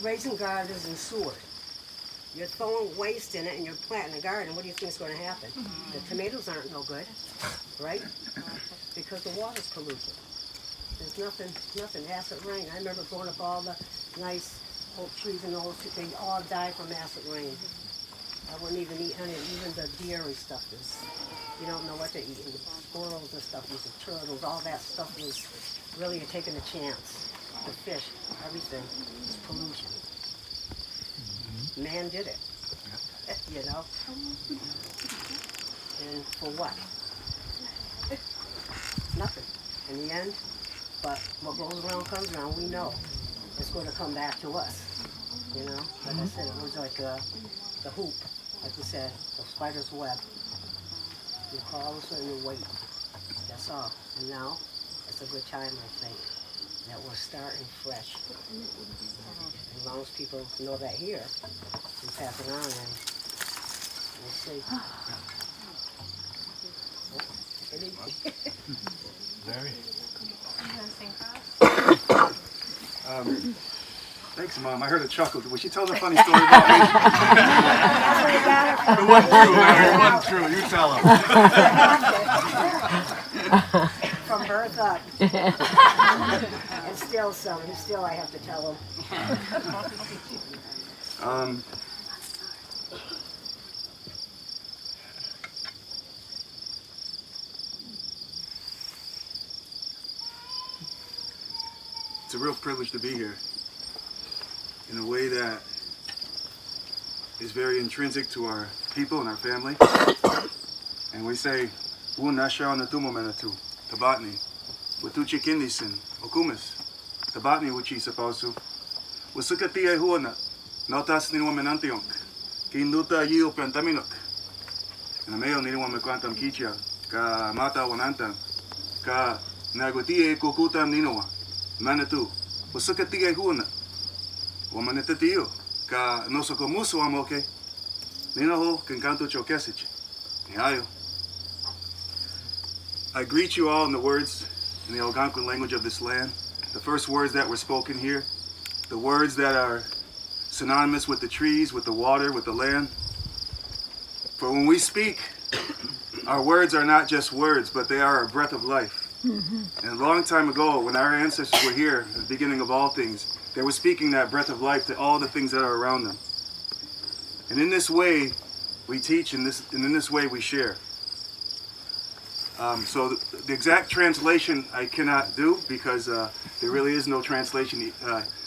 raising gardens and sewer. You're throwing waste in it and you're planting a garden. What do you think is going to happen? The tomatoes aren't no good, right? Because the water's polluted. There's nothing acid rain. I remember growing up, all the nice oak trees and those, they all died from acid rain. I wouldn't even eat any, even the deer and stuff is, you don't know what they're eating. The squirrels and stuff, the turtles, all that stuff was really taking a chance. The fish, everything is pollution. Man did it, you know? And for what? Nothing in the end, but what goes around comes around. We know it's going to come back to us, you know? Like I said, it was like the hoop, like we said, the spider's web. You call us and you wait, that's all. And now, it's a good time, I think, that we're starting fresh. As long as people know that here, and pass it on, and we'll see. Very. You gonna sing for us? Thanks, Mom. I heard a chuckle. Was she telling a funny story about me? It wasn't true, Larry. It wasn't true. You tell him. From birth up. And still some. And still I have to tell them. It's a real privilege to be here in a way that is very intrinsic to our people and our family. And we say, Unasha na tumomenatu, tabatni, watuchi kindisin, okumis, tabatni wuchi sapausu, wasukatia huana, notas ninwamenantionk, kinduta yiu plantaminok, and a male ninwamekwantam kicha, ka mata wanantam, ka nagutie kukutam ninoa. Manatu, wasukatia huana, wamanetatiu, ka nosokomuso amoke, ninoho kankanto chokesich. Nihayo. I greet you all in the words in the Algonquin language of this land, the first words that were spoken here, the words that are synonymous with the trees, with the water, with the land. For when we speak, our words are not just words, but they are a breath of life. And a long time ago, when our ancestors were here, at the beginning of all things, they were speaking that breath of life to all the things that are around them. And in this way, we teach, and in this way we share. So the exact translation I cannot do because there really is no translation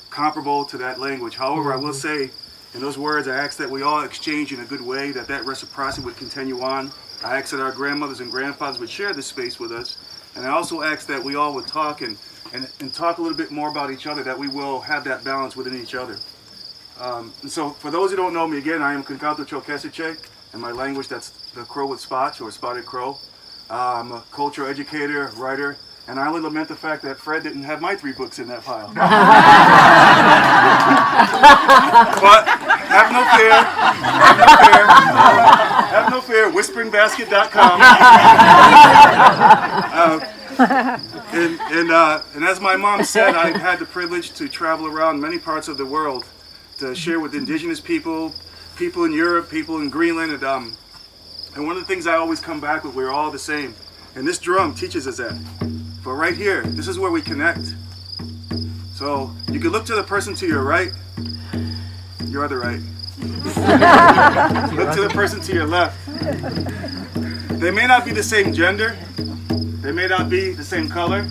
comparable to that language. However, I will say, in those words, I ask that we all exchange in a good way, that reciprocity would continue on. I ask that our grandmothers and grandfathers would share this space with us. And I also ask that we all would talk and talk a little bit more about each other, that we will have that balance within each other. And so for those who don't know me, again, I am Kankanto Chokesiche, and my language, that's the crow with spots, or spotted crow. I'm a cultural educator, writer, and I only lament the fact that Fred didn't have my 3 books in that pile. But have no fear, whisperingBasket.com. And as my mom said, I've had the privilege to travel around many parts of the world to share with indigenous people, people in Europe, people in Greenland, and one of the things I always come back with, we're all the same. And this drum teaches us that. But right here, this is where we connect. So you can look to the person to your right, your other right. Look to the person to your left. They may not be the same gender, they may not be the same color,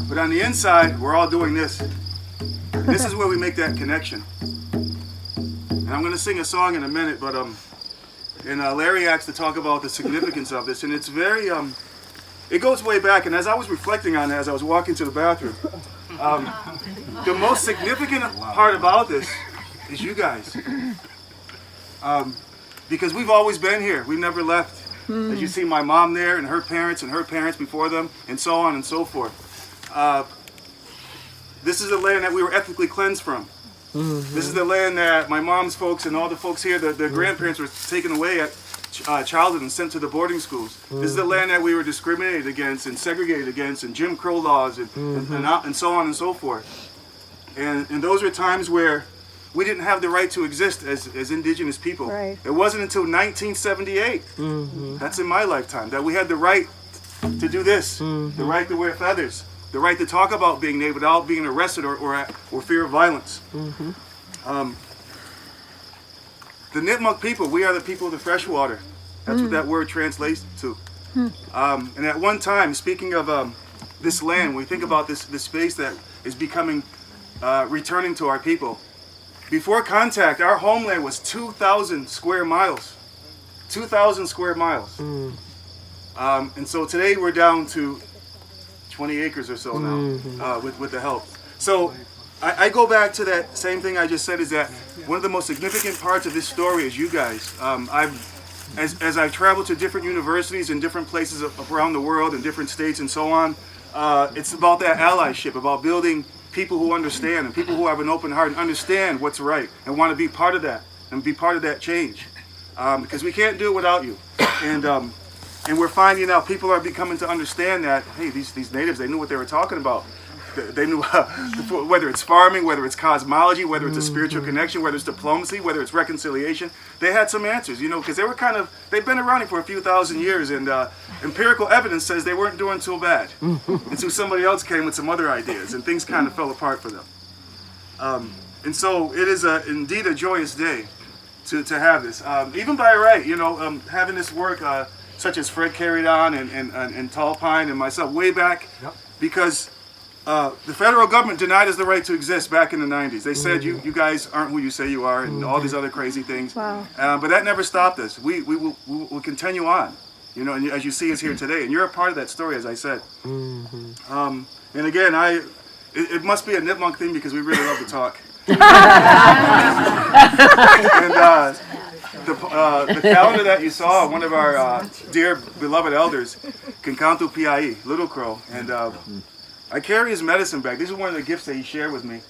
but on the inside, we're all doing this. And this is where we make that connection. And I'm going to sing a song in a minute, but and Larry asked to talk about the significance of this, and it's very, it goes way back, and as I was reflecting on it as I was walking to the bathroom, the most significant part about this is you guys. Because we've always been here, we've never left. As you see my mom there, and her parents before them, and so on and so forth. This is the land that we were ethnically cleansed from. This is the land that my mom's folks and all the folks here, the grandparents were taken away at childhood and sent to the boarding schools. This is the land that we were discriminated against and segregated against, and Jim Crow laws and so on and so forth. And those were times where we didn't have the right to exist as indigenous people. Right. It wasn't until 1978, that's in my lifetime, that we had the right to do this, the right to wear feathers, the right to talk about being Native without being arrested or fear of violence. The Nipmuck people, we are the people of the freshwater. That's what that word translates to. And at one time, speaking of this land, when we think about this space that is becoming, returning to our people. Before contact, our homeland was 2,000 square miles. 2,000 square miles. And so today we're down to 20 acres or so now, with the help. So I go back to that same thing I just said, is that one of the most significant parts of this story is you guys. As I've traveled to different universities in different places around the world, in different states and so on, it's about that allyship, about building people who understand and people who have an open heart and understand what's right and want to be part of that and be part of that change. Because we can't do it without you. And we're finding out people are becoming to understand that, hey, these natives, they knew what they were talking about. They knew whether it's farming, whether it's cosmology, whether it's a spiritual connection, whether it's diplomacy, whether it's reconciliation. They had some answers, you know, because they've been around for a few thousand years, and empirical evidence says they weren't doing too bad until somebody else came with some other ideas, and things kind of fell apart for them. And so it is indeed a joyous day to have this. Even by right, you know, having this work, such as Fred carried on and Tall Pine and myself way back, because the federal government denied us the right to exist back in the 90s. They said you guys aren't who you say you are, and all these other crazy things. Wow. But that never stopped us. We will continue on, you know, and as you see us here today, and you're a part of that story, as I said. And again, it must be a Nipmuck thing because we really love to talk. And the calendar that you saw, one of our dear beloved elders, Kinkantu Piai, Little Crow, and I carry his medicine bag. This is one of the gifts that he shared with me,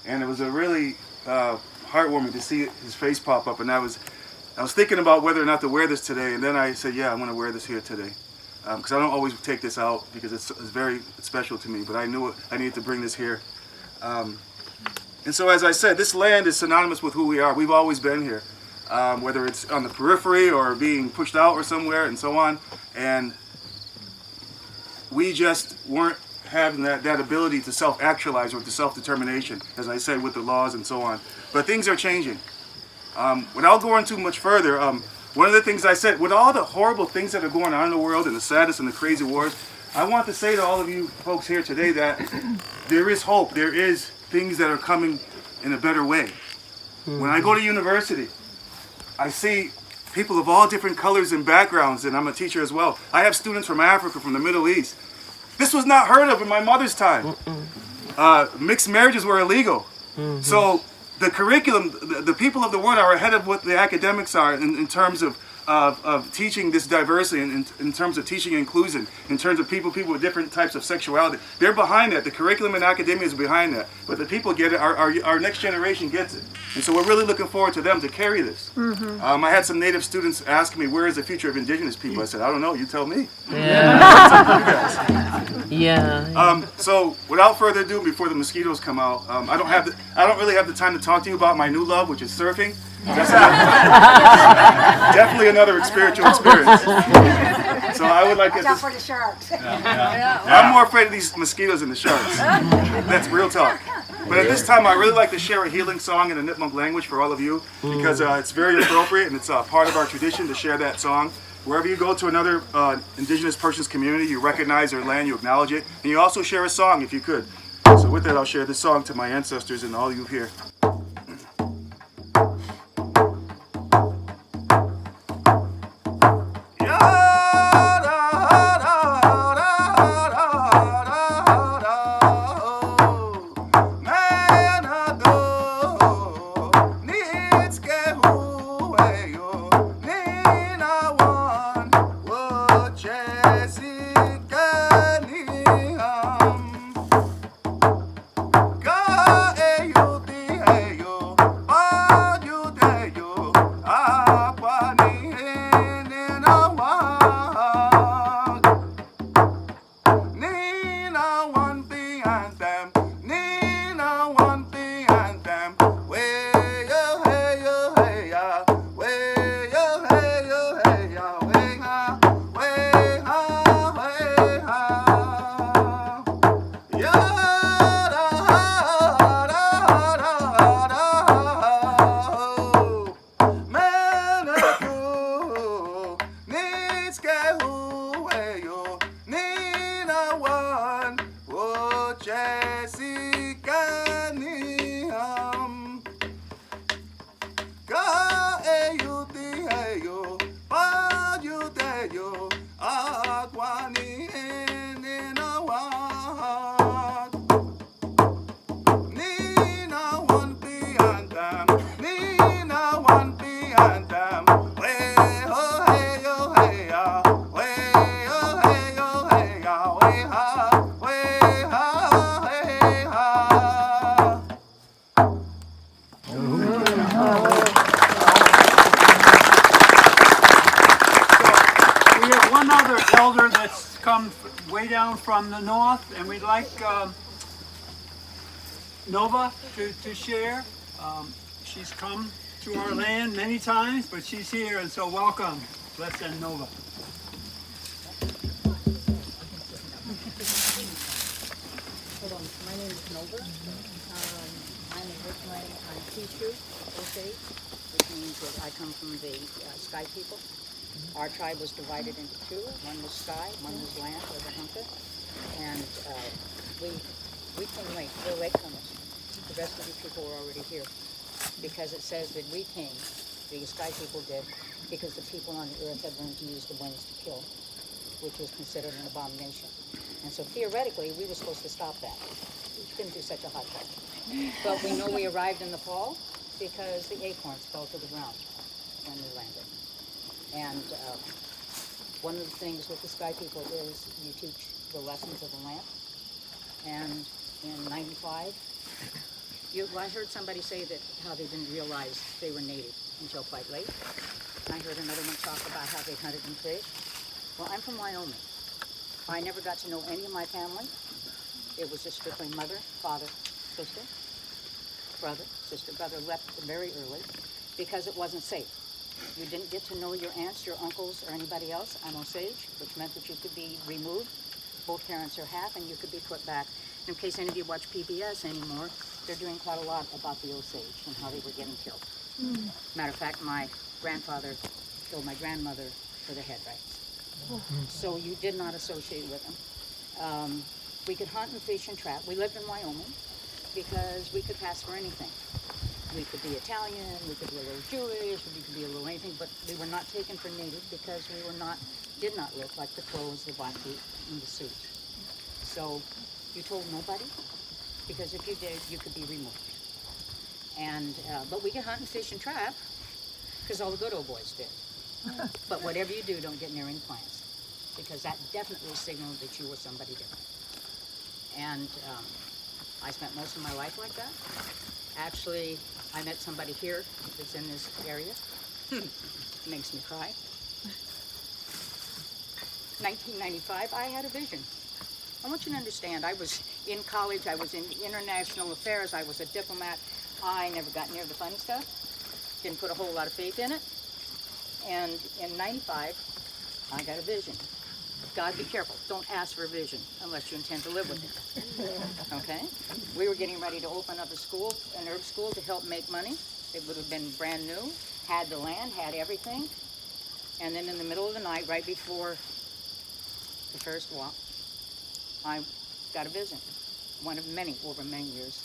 and it was a really heartwarming to see his face pop up. And I was thinking about whether or not to wear this today, and then I said, yeah, I'm going to wear this here today, because I don't always take this out because it's very special to me. But I knew I needed to bring this here. And so, as I said, this land is synonymous with who we are. We've always been here, whether it's on the periphery or being pushed out or somewhere and so on. And we just weren't having that ability to self-actualize or to self-determination, as I said, with the laws and so on. But things are changing. Without going too much further, one of the things I said, with all the horrible things that are going on in the world and the sadness and the crazy wars, I want to say to all of you folks here today that there is hope. There is things that are coming in a better way. When I go to university, I see people of all different colors and backgrounds, and I'm a teacher as well. I have students from Africa, from the Middle East. This was not heard of in my mother's time. Mixed marriages were illegal. So the curriculum, the people of the world are ahead of what the academics are in terms of teaching this diversity, in terms of teaching inclusion, in terms of people with different types of sexuality. They're behind that. The curriculum and academia is behind that. But the people get it, our next generation gets it. And so we're really looking forward to them to carry this. I had some Native students ask me, where is the future of Indigenous people? I said, I don't know, you tell me. So without further ado, before the mosquitoes come out, I don't really have the time to talk to you about my new love, which is surfing. That's definitely another spiritual experience. So I would like to. Watch out for the sharks. I'm more afraid of these mosquitoes than the sharks. That's real talk. But at this time, I really like to share a healing song in the Nipmuck language for all of you, because it's very appropriate and it's part of our tradition to share that song. Wherever you go to another Indigenous person's community, you recognize their land, you acknowledge it, and you also share a song if you could. So with that, I'll share this song to my ancestors and all you here. Hey We have one other elder that's come way down from the north, and we'd like Nova to share. She's come to our land many times, but she's here, and so welcome. Let's send Nova. Hello, my name is Nova. I'm originally on Kishu, Osage, which means that I come from the Sky people. Our tribe was divided into two. One was Sky, one was land, or the Hunka. And we came late. We're latecomers. The rest of these people were already here. Because it says that we came, the Sky people did, because the people on the earth had learned to use the winds to kill, which was considered an abomination. And so theoretically, we were supposed to stop that. We couldn't do such a hot job. But we know we arrived in the fall because the acorns fell to the ground when we landed. And one of the things with the Sky people is you teach the lessons of the land. And in '95, I heard somebody say that how they didn't realize they were native until quite late. I heard another one talk about how they hunted and fished. Well, I'm from Wyoming. I never got to know any of my family. It was just strictly mother, father, sister, brother left very early because it wasn't safe. You didn't get to know your aunts, your uncles, or anybody else on Osage, which meant that you could be removed. Both parents are half, and you could be put back. In case any of you watch PBS anymore, they're doing quite a lot about the Osage and how they were getting killed. Matter of fact, my grandfather killed my grandmother for the head rights. So you did not associate with them. We could hunt and fish and trap. We lived in Wyoming because we could pass for anything. We could be Italian, we could be a little Jewish, we could be a little anything, but we were not taken for native because we did not look like the Crows, the Blackfeet, and the Sioux. So you told nobody, because if you did, you could be removed. And but we could hunt and fish and trap because all the good old boys did. But whatever you do, don't get near any plants, because that definitely signaled that you were somebody different. And I spent most of my life like that. Actually, I met somebody here that's in this area. Makes me cry. 1995, I had a vision. I want you to understand, I was in college, I was in international affairs, I was a diplomat. I never got near the funny stuff. Didn't put a whole lot of faith in it. And in '95, I got a vision. God, be careful. Don't ask for a vision unless you intend to live with it. Okay? We were getting ready to open up a school, an herb school, to help make money. It would have been brand new, had the land, had everything. And then in the middle of the night, right before the first walk, I got a vision. One of many over many years.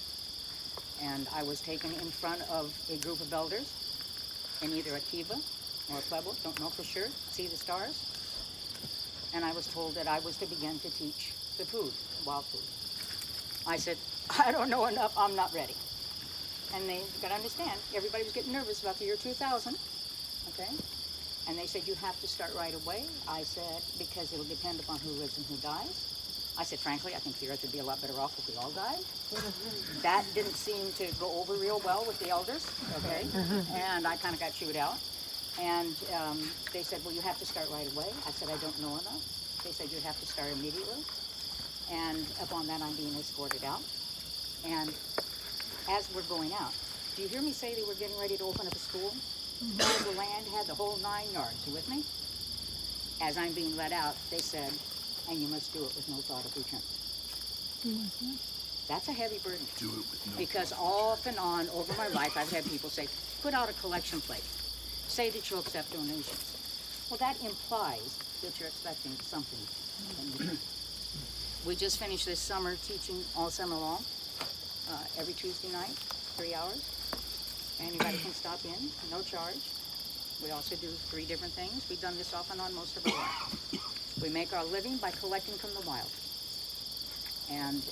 And I was taken in front of a group of elders in either a kiva or a pueblo, don't know for sure, see the stars. And I was told that I was to begin to teach the food, wild food. I said, I don't know enough, I'm not ready. And they got to understand, everybody was getting nervous about the year 2000, okay? And they said, you have to start right away. I said, because it'll depend upon who lives and who dies. I said, frankly, I think the earth would be a lot better off if we all died. That didn't seem to go over real well with the elders, okay? And I kind of got chewed out. And they said, well, you have to start right away. I said, I don't know enough. They said, you have to start immediately. And upon that, I'm being escorted out. And as we're going out, do you hear me say they were getting ready to open up a school? Had the land, had the whole 9 yards. You with me? As I'm being let out, they said, and you must do it with no thought of return. That's a heavy burden. Do it with no because off and on over my life, I've had people say, put out a collection plate. Say that you'll accept donations. Well, that implies that you're expecting something. We just finished this summer teaching all summer long, every Tuesday night, 3 hours. Anybody can stop in, no charge. We also do 3 different things. We've done this off and on most of our life. We make our living by collecting from the wild. And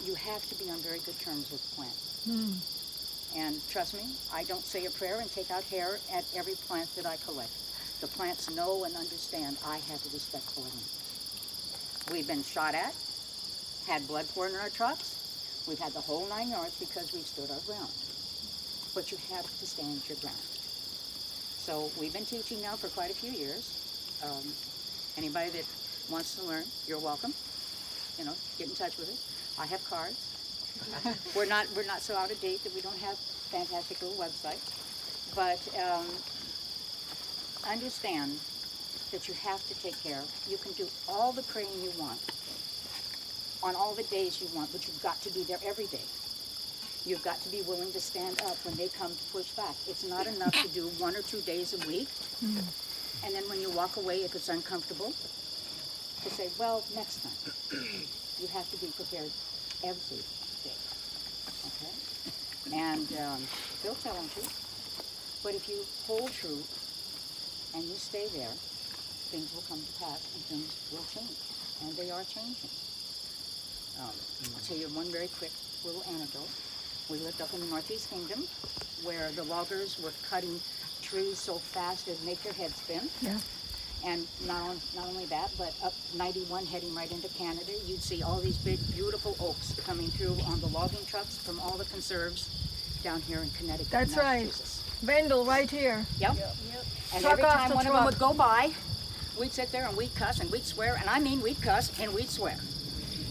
you have to be on very good terms with the plant. And trust me, I don't say a prayer and take out hair at every plant that I collect. The plants know and understand I have a respect for them. We've been shot at, had blood poured in our trucks. We've had the whole 9 yards because we've stood our ground. but you have to stand your ground. So we've been teaching now for quite a few years. Anybody that wants to learn, you're welcome. You know, get in touch with us. I have cards. We're not so out of date that we don't have fantastic little websites. But understand that you have to take care. You can do all the praying you want on all the days you want, but you've got to be there every day. You've got to be willing to stand up when they come to push back. It's not enough to do 1 or 2 days a week, and then when you walk away, if it's uncomfortable, to say, well, next time. You have to be prepared every day, okay? And they'll challenge you, but if you hold true and you stay there, things will come to pass and things will change, and they are changing. I'll tell you one very quick little anecdote. We lived up in the Northeast Kingdom where the loggers were cutting trees so fast it'd make their head spin. Yeah. And not only that, but up 91 heading right into Canada, you'd see all these big, beautiful oaks coming through on the logging trucks from all the conserves down here in Connecticut, That's right. Massachusetts. Vendel right here. Yep. And Truck every after time one of them truck. would go by, we'd sit there and we'd cuss and we'd swear, and I mean we'd cuss and we'd swear.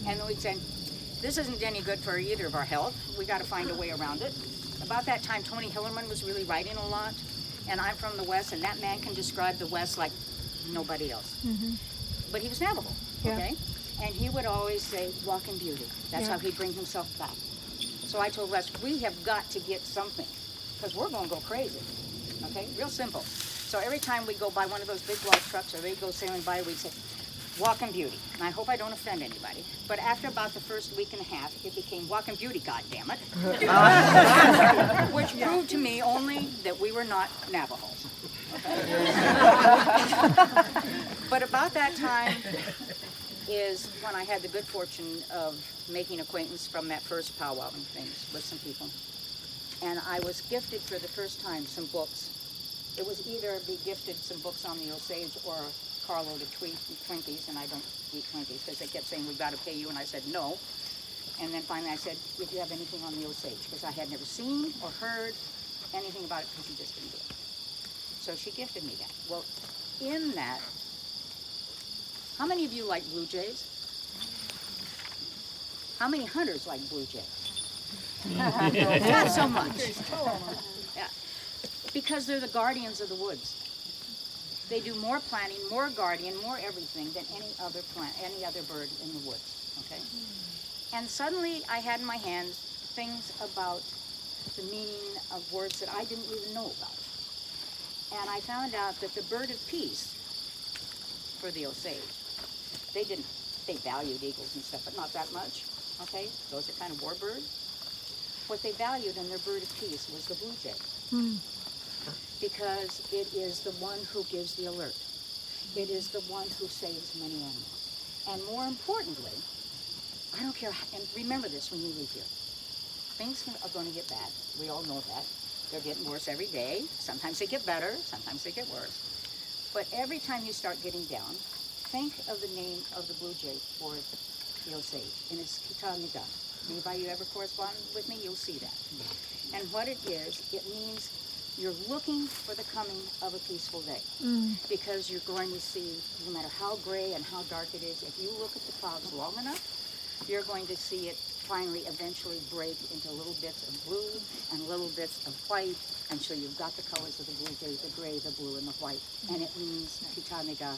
And then we'd say, this isn't any good for either of our health. We got to find a way around it. About that time, Tony Hillerman was really writing a lot, and I'm from the West, and that man can describe the West like nobody else. But he was Navajo, okay? And he would always say, walk in beauty. That's how he'd bring himself back. So I told Les, we have got to get something, because we're going to go crazy, okay? Real simple. So every time we go by one of those big log trucks, or they go sailing by, we'd say, walk in beauty. And I hope I don't offend anybody, but after about the first week and a half, it became walk in beauty, goddammit. Which proved to me only that we were not Navajos. Okay? But about that time is when I had the good fortune of making acquaintance from that first powwow and things with some people. And I was gifted for the first time some books. It was either be gifted some books on the Osage or carload of Twinkies, and I don't eat Twinkies because they kept saying, we've got to pay you, and I said no. And then finally I said, if you have anything on the Osage, because I had never seen or heard anything about it because he just didn't do it. So she gifted me that. Well, in that, how many of you like blue jays? How many hunters like blue jays? Not so much. Yeah. Because they're the guardians of the woods. They do more planting, more guardian, more everything than any other plant, any other bird in the woods, okay? And suddenly I had in my hands things about the meaning of words that I didn't even know about. And I found out that the bird of peace for the Osage, they valued eagles and stuff, but not that much, okay? Those are kind of war birds. What they valued in their bird of peace was the blue jay. Because it is the one who gives the alert. It is the one who saves many animals. And more importantly, I don't care, and remember this when you leave here, things are going to get bad. We all know that. They're getting worse every day. Sometimes they get better, sometimes they get worse. But every time you start getting down, think of the name of the blue jay for the Osage, and it's Kitaniga. Anybody you ever corresponded with me, you'll see that. And what it is, it means you're looking for the coming of a peaceful day. Because you're going to see, no matter how gray and how dark it is, if you look at the clouds long enough, you're going to see it finally eventually break into little bits of blue and little bits of white, until you've got the colors of the blue jay, the gray, the blue, and the white. And it means, Kitaniga,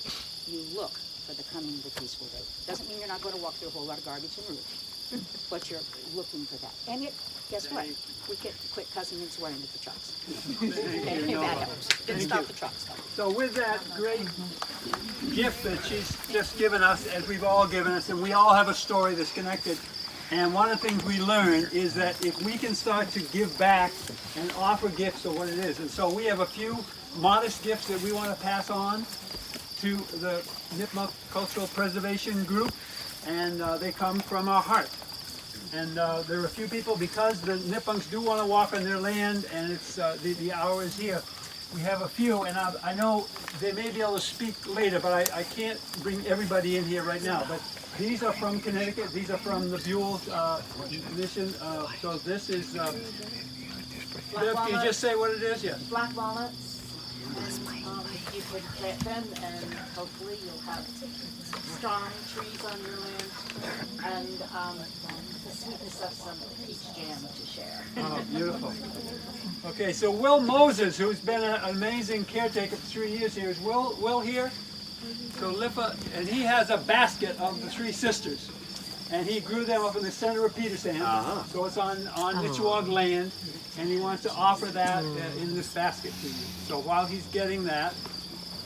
you look for the coming of a peaceful day. Doesn't mean you're not going to walk through a whole lot of garbage and roots, but you're looking for that. And it, guess what? We get to quit cussing and swearing at the trucks. Okay, that helps. Didn't stop the trucks, though. So with that great gift that she's just given us, as we've all given us, and we all have a story that's connected, and one of the things we learn is that if we can start to give back and offer gifts of what it is, and so we have a few modest gifts that we want to pass on to the Nipmuck Cultural Preservation Group, and they come from our heart. And there are a few people, because the Nipmunks do want to walk on their land, and it's the hour is here. We have a few, and I know they may be able to speak later, but I can't bring everybody in here right now. But these are from Connecticut. These are from the Buell mission. So this is Bill, can you just say what it is? Yes. Black walnuts. And you can plant them, and hopefully you'll have strong trees on your land, and the sweetness of some peach jam to share. Oh, beautiful. Okay, so Will Moses, who's been an amazing caretaker for 3 years here, is Will here? So and he has a basket of the three sisters, and he grew them up in the center of Peterson. So it's on NEHSSIE land, and he wants to offer that in this basket to you. So while he's getting that,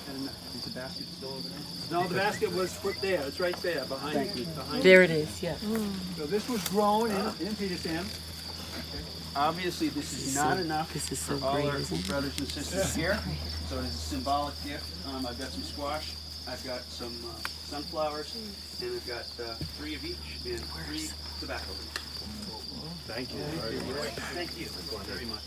and is the basket still over there? No, the basket was put there. It's right there behind you. There it is, yeah. So this was grown in Peterson. Obviously, this is not enough This is so for all great, our isn't it? brothers and sisters here. So it is a symbolic gift. I've got some squash, I've got some sunflowers, and I've got 3 of each and 3 tobacco leaves. Thank you. Thank you very much.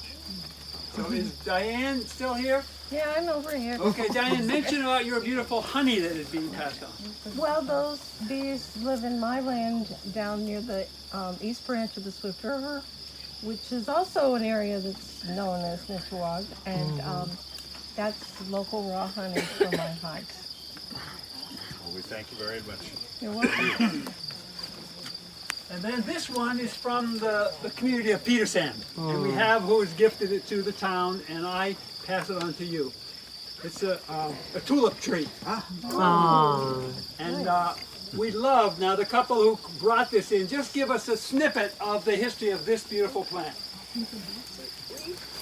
So is Diane still here? Yeah, I'm over here. Okay, Diane, mention about your beautiful honey that is being passed on. Well, those bees live in my land down near the east branch of the Swift River, which is also an area that's known as NEHSSIE, and that's local raw honey for my hives. Well, we thank you very much. You're welcome. And then this one is from the community of Peterson. And we have who has gifted it to the town, and I pass it on to you. It's a tulip tree. And we love, now the couple who brought this in, just give us a snippet of the history of this beautiful plant.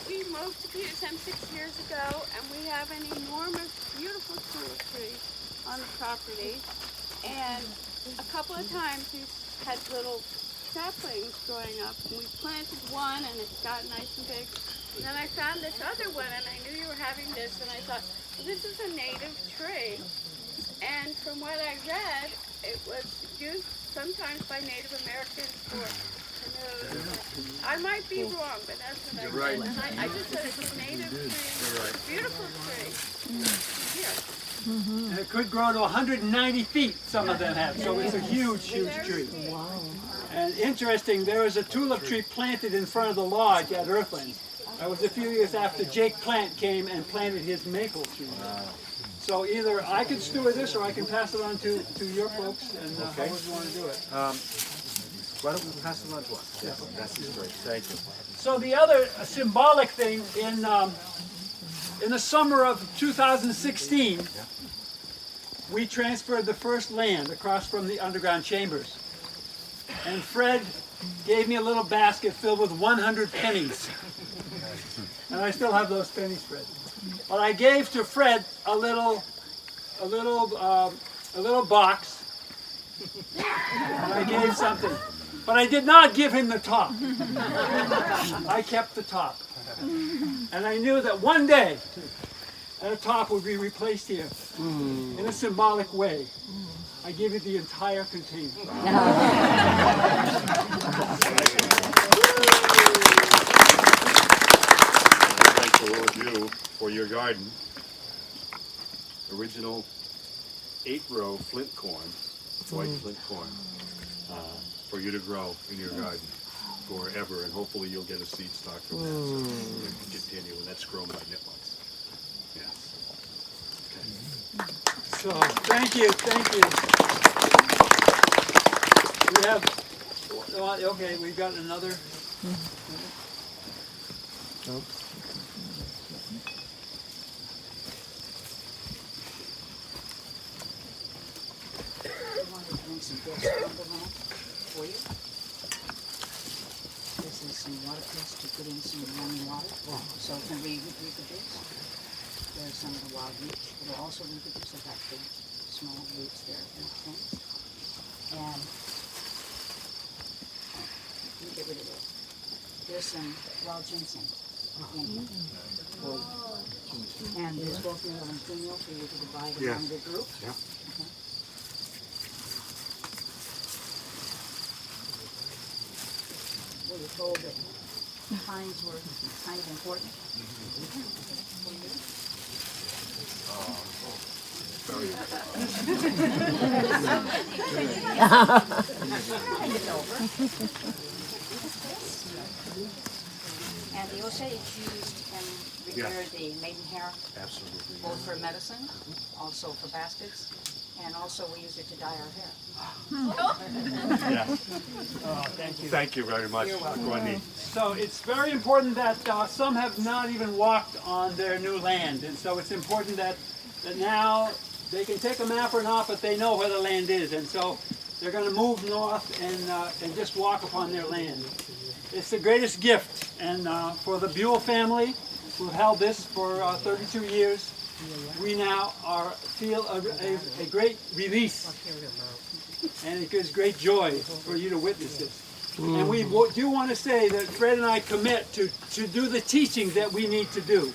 We moved to Peterson 6 years ago, and we have an enormous, beautiful tulip tree on the property. And a couple of times we've had little saplings growing up, and we planted one, and it's got nice and big. And then I found this other one, and I knew you were having this, and I thought, well, this is a native tree. And from what I read, it was used sometimes by Native Americans for canoes. I might be wrong, but that's what I read. And I just said it's a native tree, beautiful tree. Here. And it could grow to 190 feet, some of them have, so it's a huge, huge tree. And interesting, there was a tulip tree planted in front of the lodge at Earthland. That was a few years after Jake Plant came and planted his maple tree. So either I can steward this, or I can pass it on to your folks, and however you want to do it. Why don't we pass it on to us? Yes, that's great. Thank you. So the other symbolic thing, in the summer of 2016, we transferred the first land across from the underground chambers. And Fred gave me a little basket filled with 100 pennies. And I still have those pennies, Fred. But I gave to Fred a little box. And I gave something. But I did not give him the top. I kept the top. And I knew that one day, that top would be replaced here in a symbolic way. I give you the entire container. Thank all of you for your garden. Original 8-row flint corn, white flint corn, for you to grow in your garden forever, and hopefully you'll get a seed stock from that, so you can continue, and that's grown by Nipmucks. Yes. So, thank you. We have, okay, we've got another. For you. This is some watercress to put in some running water, so it can reproduce. There's some of the wild roots that will also reproduce. I've got big, small roots there and things. And let me get rid of it. There's some wild ginseng in here. And there's both meal and free meal for you to divide among the group. Yeah. Okay. We were told that pines were kind of important. And the you say it's used in the maidenhair, Absolutely. both for medicine, also for baskets, and also we use it to dye our hair. Yeah. Oh, thank you. Thank you very much. You're welcome. Courtney. So it's very important that some have not even walked on their new land, and so it's important that now they can take a map or not, but they know where the land is, and so they're going to move north and just walk upon their land. It's the greatest gift, and for the Buell family, who've held this for 32 years, we now feel a great release, and it gives great joy for you to witness this. And we do want to say that Fred and I commit to do the teaching that we need to do.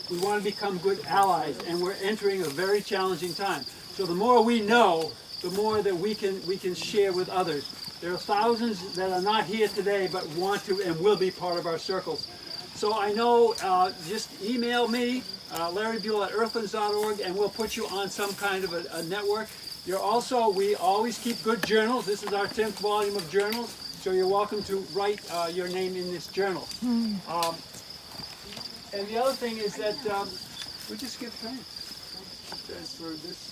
We want to become good allies, and we're entering a very challenging time. So the more we know, the more that we can share with others. There are thousands that are not here today but want to and will be part of our circles. So I know, just email me, LarryBuell@earthlands.org, and we'll put you on some kind of a network. We always keep good journals. This is our 10th volume of journals, so you're welcome to write your name in this journal. And the other thing is that we just give thanks for this.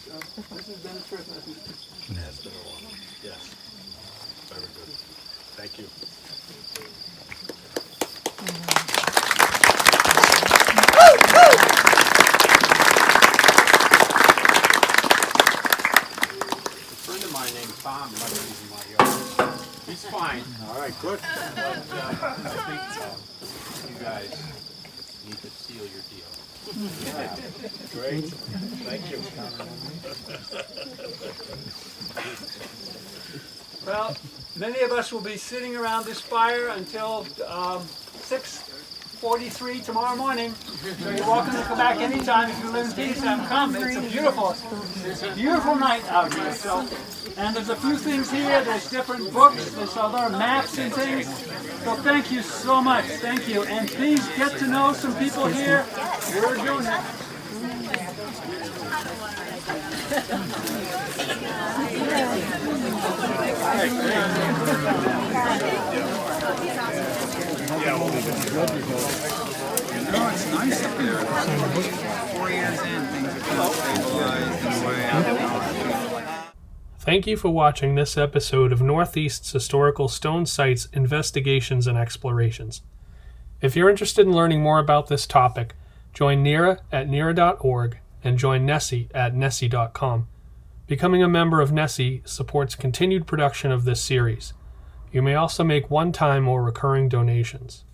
This has been a trip, I think. It's been a long one. Yes. Very good. Thank you. A friend of mine named Tom lives in my yard. He's fine. All right, good. But I think you guys need to seal your deal. Yeah. Great. Thank you. Well, many of us will be sitting around this fire until 6:43 tomorrow morning. So you're welcome to come back anytime if you live in Petersham. Come. It's a beautiful night out here. So, and there's a few things here. There's different books. There's other maps and things. So thank you so much. Thank you. And please get to know some people here. We're doing it. It's nice up there. 4 years in, things are kind of stabilized in a way. Thank you for watching this episode of Northeast's Historical Stone Sites Investigations and Explorations. If you're interested in learning more about this topic, join NEHRA at NEHRA.org and join NEHSSIE at NEHSSIE.com. Becoming a member of NEHSSIE supports continued production of this series. You may also make one-time or recurring donations.